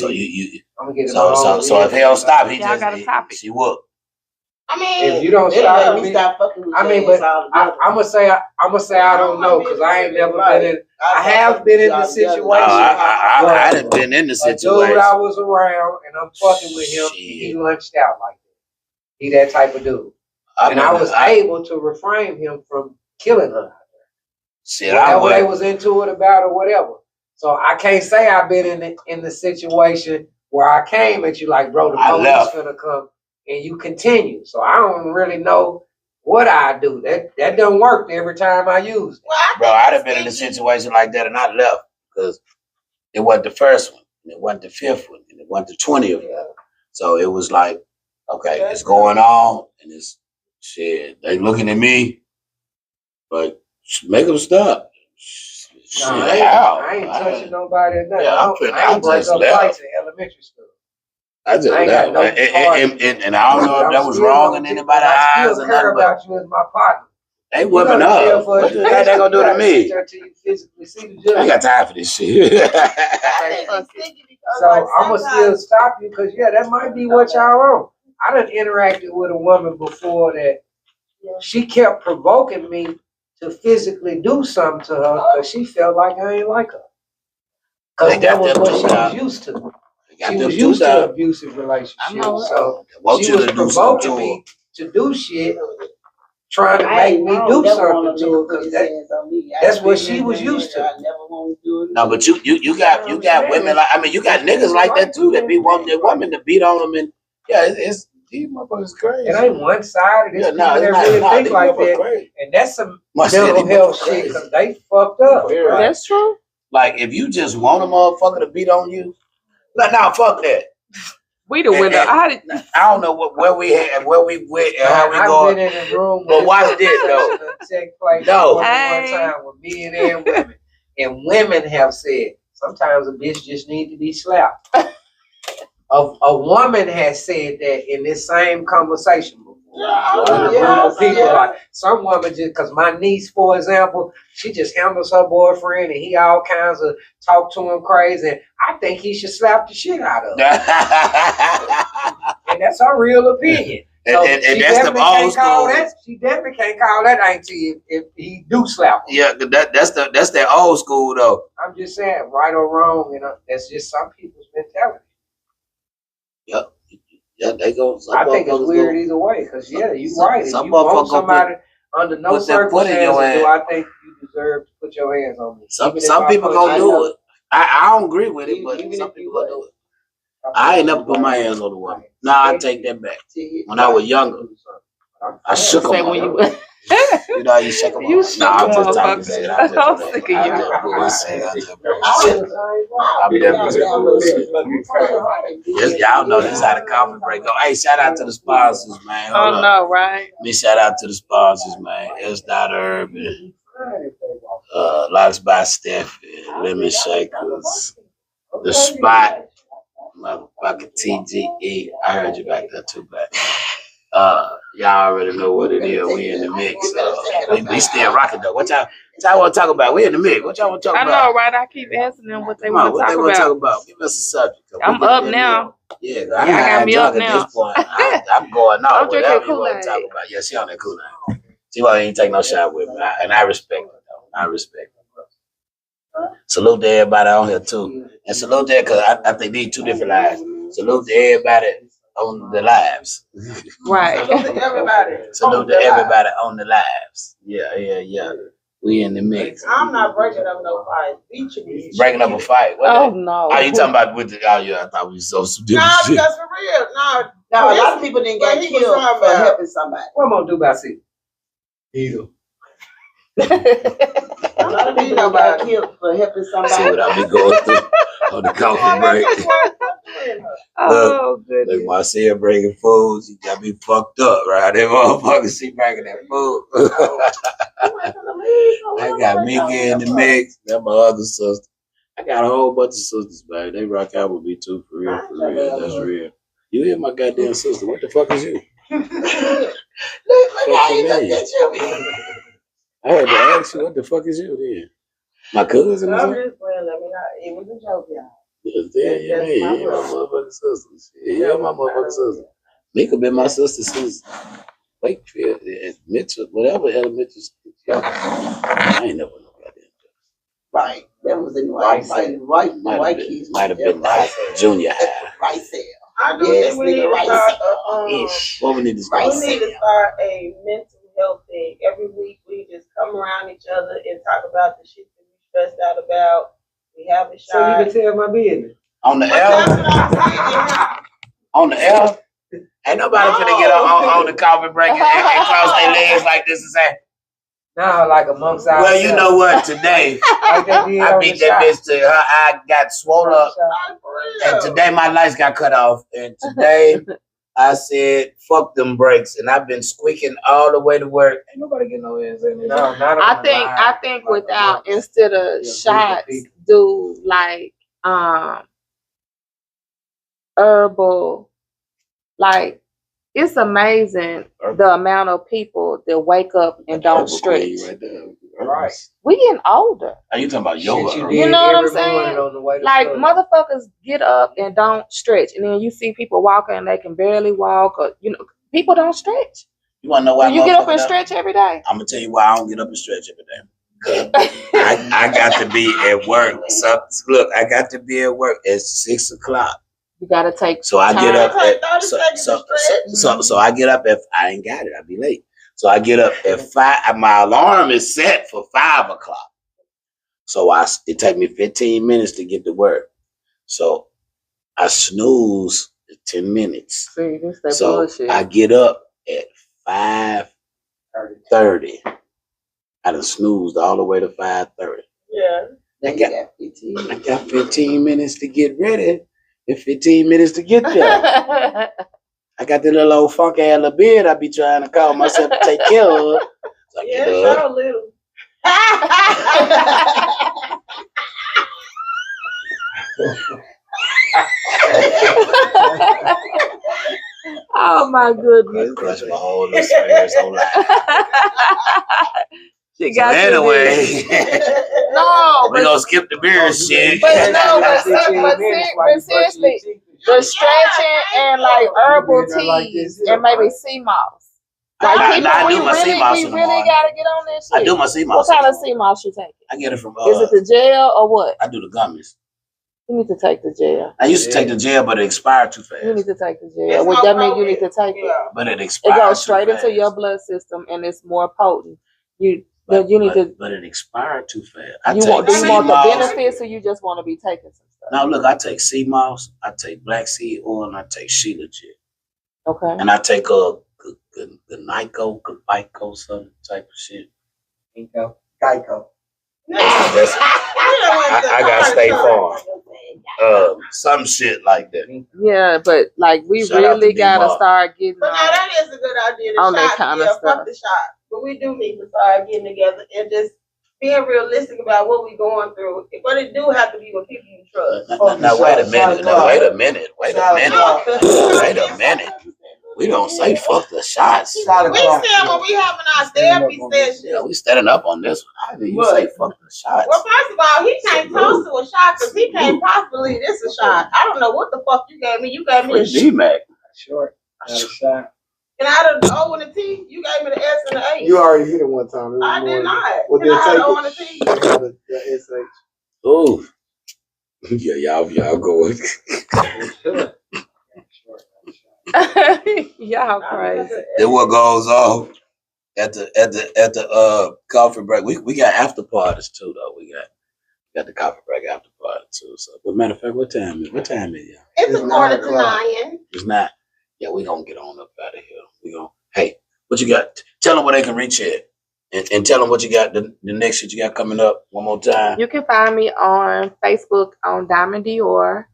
get it. So if he don't stop, he just she whoop. I mean, if you don't stop, I'm gonna say I don't know because I ain't never been in. I have been in the situation. I done been in the situation. Dude, I was around and I'm fucking with him. He lunched out like that. He that type of dude, and I was able to refrain him from killing her. Whatever they was into it about or whatever. So I can't say I've been in the situation where I came at you like, bro, the police gonna come. And you continue. So I don't really know what I do. That don't work every time I use it. Bro, I'd have been in a situation like that and I left because it wasn't the first one, and it wasn't the fifth one, and it wasn't the 20th one. So it was like, okay, it's going on, and it's shit. They looking at me, but make them stop. Shit, I ain't touching nobody or nothing. I ain't break up fights in elementary school. I just left. And I don't know if that was wrong in anybody's eyes or nothing. About you as my partner. They whipping up. What the heck they gonna do to me? I ain't got time for this shit. So I'm gonna still stop you because that might be what y'all want. I done interacted with a woman before that she kept provoking me to physically do something to her because she felt like I ain't like her. Because They that got was them what too, she dog. was used to. They got She them was too, used to dog. abusive relationships. I know. So Want she you was to do something provoking to me to do shit, trying to I make ain't me never do wanna something to her put because his that, hands on me. that's what been she in was that used to. I never want to do it. No, but you got women like, I mean, you got niggas like that too that be wanting their woman to beat on them, and yeah, it's these motherfuckers crazy. It ain't one sided. There's Yeah, people no, it's that not. really No, think these like motherfuckers that. crazy. And that's some Must say mental these health motherfuckers shit crazy. because they fucked up. Right. That's true. Like if you just want a motherfucker to beat on you, no, fuck that. We the window. I don't know where we had, where we went, and how we I've going. been in a room But where watch this, though. take place No. more than one time with men and women. And women have said sometimes a bitch just need to be slapped. A woman has said that in this same conversation before. With a group of people, like some woman just because my niece, for example, she just handles her boyfriend and he all kinds of talk to him crazy. And I think he should slap the shit out of her. And that's her real opinion. So and she that's the definitely old can't call school. that. She definitely can't call that auntie if he do slap her. Yeah, that's that old school though. I'm just saying, right or wrong, you know, that's just some people's mentality. Yep. Yeah, they go. I think it's weird either way, because you're right. If you want somebody under no circumstances, do I think you deserve to put your hands on me? Some people gonna do it. I don't agree with it, but some people gonna do it. I ain't never put my hands on the woman. Nah, I take that back. When I was younger, I shook them. when you You know how you shake them You off. shook Nah, I'm them just talking motherfuckers. shit. I'm sick of you. I'm definitely yes, y'all know this how the coffee break go. Hey, shout out to the sponsors, man. Hold Oh up. no, right? Me shout out to the sponsors, man. It's not Urban. Locks by Steph, Lemon Shakers, The Spot, motherfucking TGE. I heard you back there too, back. Y'all already know what it is. We in the mix. We still rocking though. What y'all want to talk about? We in the mix. What y'all want to talk I about? know, right? I keep asking them what they Come on, want to what they talk want to talk about. about? Give us a subject. I'm up now. Yeah, I got me up at now. this point. I'm going out. I'm drinking Whatever you want to Kool-Aid. talk about. Yeah, she on that Kool-Aid. She won't even take no shot with me, and I respect her though. I respect her. Salute to everybody on here too, and salute to because I think these two different lives. Salute to everybody on the lives. Right. Salute to everybody. Salute to everybody on the lives. Yeah. We in the mix. I'm not breaking up no fight. Beat you. Breaking up a fight. Oh no. Are you talking about with the? Oh yeah, I thought we was so different Nah, shit. because for real. Now, a lot of people didn't get killed for helping somebody. What I'm gonna do about it? Either. A lot of people got killed for helping See somebody. what I be going through on the coffee break. Oh goodness. Look, Marcia bringing foods. You got me fucked up, right? Them motherfuckers, she bringing that food. I got Mika in the mix. That's my other sister. I got a whole bunch of sisters, man. They rock out with me too, for real, for real. That's real. You hear my goddamn sister? What the fuck is you? I had to ask you, what the fuck is you then? My cousin or I'm something? just playing. It was a joke, y'all. Yeah, my motherfucking sister. Yeah, my motherfucking sister. Mika been my sister since Wakefield, Mitchell, whatever elementary school. I ain't never know goddamn. Right. That was in Right. white kids. Might have been like junior high. Right there. I do Yes, think we need nigga, to right. start. Ish. What we need to Right. start? We need to start a mental health thing. Every week we just come around each other and talk about the shit that we stressed out about. We have a So you shot. can tell my business. On the But that's L? what I'm saying. On the L? Ain't nobody finna get on the coffee break and cross their legs like this and say, Now, like amongst ourselves. well, you know what, today, Like they did I on beat the that shot. bitch to her eye got swollen up. Like, for real. And today my lights got cut off. And today I said, fuck them brakes. And I've been squeaking all the way to work. Ain't nobody getting no hands in No, not on I the think line. Like without amongst instead of the shots, people. do like herbal. Like it's amazing the amount of people that wake up and don't stretch. Right. We getting older. Are you talking about Shit yoga? you Earl? did You know what I'm every morning saying? on the way to Like school. motherfuckers get up and don't stretch, and then you see people walking and they can barely walk, or people don't stretch. You want to know why? Do you get up and stretch every day? I'm gonna tell you why I don't get up and stretch every day. I got to be at work. So look, I got to be at work at 6 o'clock. You gotta take. So I get up at so I get up at I ain't got it. I'll be late. So I get up at 5. My alarm is set for 5 o'clock. So it take me 15 minutes to get to work. So I snooze 10 minutes. See, this that So bullshit. I get up at 5:30. I done snoozed all the way to 5:30. Yeah. Then you got 15. I got 15 minutes to get ready and 15 minutes to get there. I got the little old funky ass little beard I be trying to call myself to take care of. So I Yeah, get show up. a little. Oh my goodness. Crush my whole little spirit's whole life. She So got anyway, No, we gonna skip the beard shit. but no, but seriously, the stretching and like herbal teas and maybe sea moss. Like I people, do my sea moss we in the really morning. gotta get on that shit. I do my sea What moss. kind of sea moss you taking? I get it from Is it the gel or what? I do the gummies. You need to take the gel. I used to take the gel, but it expired too fast. You need to take the gel. It's Well, no that means you need problem. to take it. Yeah. But it It expired. goes straight too into fast. your blood system and it's more potent. You But need to. But it expired too fast. Do you want sea the moss. benefits or you just want to be taking some stuff? Now look, I take sea moss, I take black seed oil, and I take Sheila gel, Okay. and I take a Geico, some type of shit. Geico. I got State Farm. Some shit like that. Yeah, but like we Shout out to really gotta D-Mark. start getting But now that is a good idea. The on that shot, kind of yeah, stuff. fuck the shot. But we do need to start getting together and just being realistic about what we're going through. But it do have to be with people you trust. Now wait a minute. Wait a minute. We don't say fuck the shots. We said when we having our therapy session. Yeah, we standing up on this one. How do you say fuck the shots? Well, first of all, he can't toast to a shot because he can't possibly believe this a shot. I don't know what the fuck you gave me. You gave me a shot. D-Mac. Short. Not a shot. And out of the O and the T, you gave me the S and the A. You already hit it one time. I did not. Well, Can I have then the O and the T? take the SH. Ooh. Yeah, y'all go. Y'all crazy. Then what goes on at the coffee break? We got after parties too, though. We got the coffee break after party too. So, but matter of fact, what time is y'all? It's a It's quarter 9 to o'clock. 9. It's not. Yeah, we gonna get on up out of here. We gonna. Hey, what you got? Tell them where they can reach it, and tell them what you got. The next shit you got coming up. One more time. You can find me on Facebook on Diamond Dior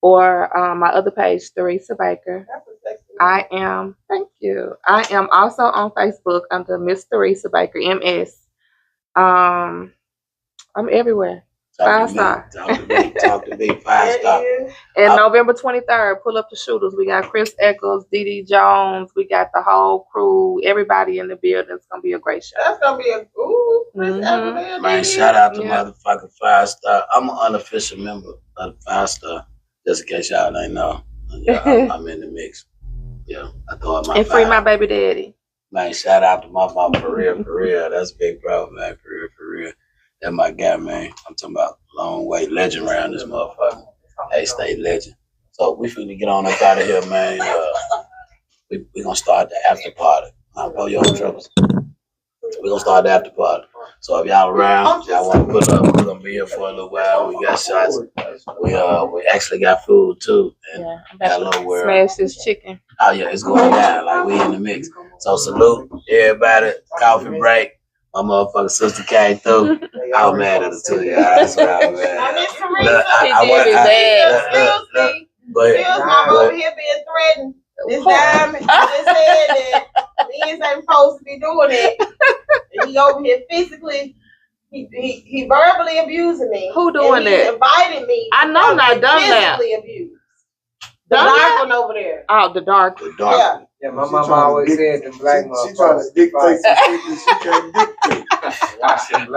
or my other page, Theresa Baker. That's a sexy Thank you. I am also on Facebook under Miss Theresa Baker, MS. I'm everywhere. Talk to 5 me. Talk to me. 5-star. And November 23rd, pull up the shooters. We got Chris Eccles, Dee Jones. We got the whole crew. Everybody in the building. It's going to be a great show. That's going to be a ooh. Man, shout out to motherfucking 5-star. I'm an unofficial member of the 5-star. Just in case y'all ain't know. Yeah, I'm in the mix. Yeah, I thought my And free my baby daddy. Man, shout out to my mom for real. That's big bro, man, for real. That's my guy, man. I'm talking about long way legend around this motherfucker. Hey, stay legend. So we finna get on up out of here, man. We gonna start the after party. I'll pull your troubles. We gonna start the after party. So if y'all around, y'all wanna pull up, we're gonna be here for a little while. We got shots. We actually got food too. And Yeah, I'm got a about little to word. smash this chicken. Oh yeah, it's going down. Like we in the mix. So salute everybody. Coffee break. My motherfucking sister came through. I was mad at her too. Yeah, that's what I was mad Now, at. Miss Look, Teresa, I- But Bill's mom over here being threatened. This diamond just said that Liz ain't supposed to be doing it. And he over here physically, he verbally abusing me. Who doing and he's that? inviting me. I know not done that. Physically abused. The Done dark that? one over there. Oh, the dark. the dark. Yeah. Yeah, my mama always said the black She trying to dictate some shit that she can't dictate.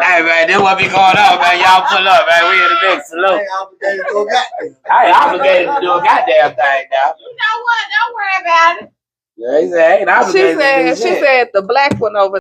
Hey man, this what be going on, man. Y'all pull up, man. We in the mix. I Salute. ain't obligated to go goddamn. I ain't obligated to do a goddamn thing now. You know what? Don't worry about it. Yeah, he said, ain't She obligated to do said shit. the black one over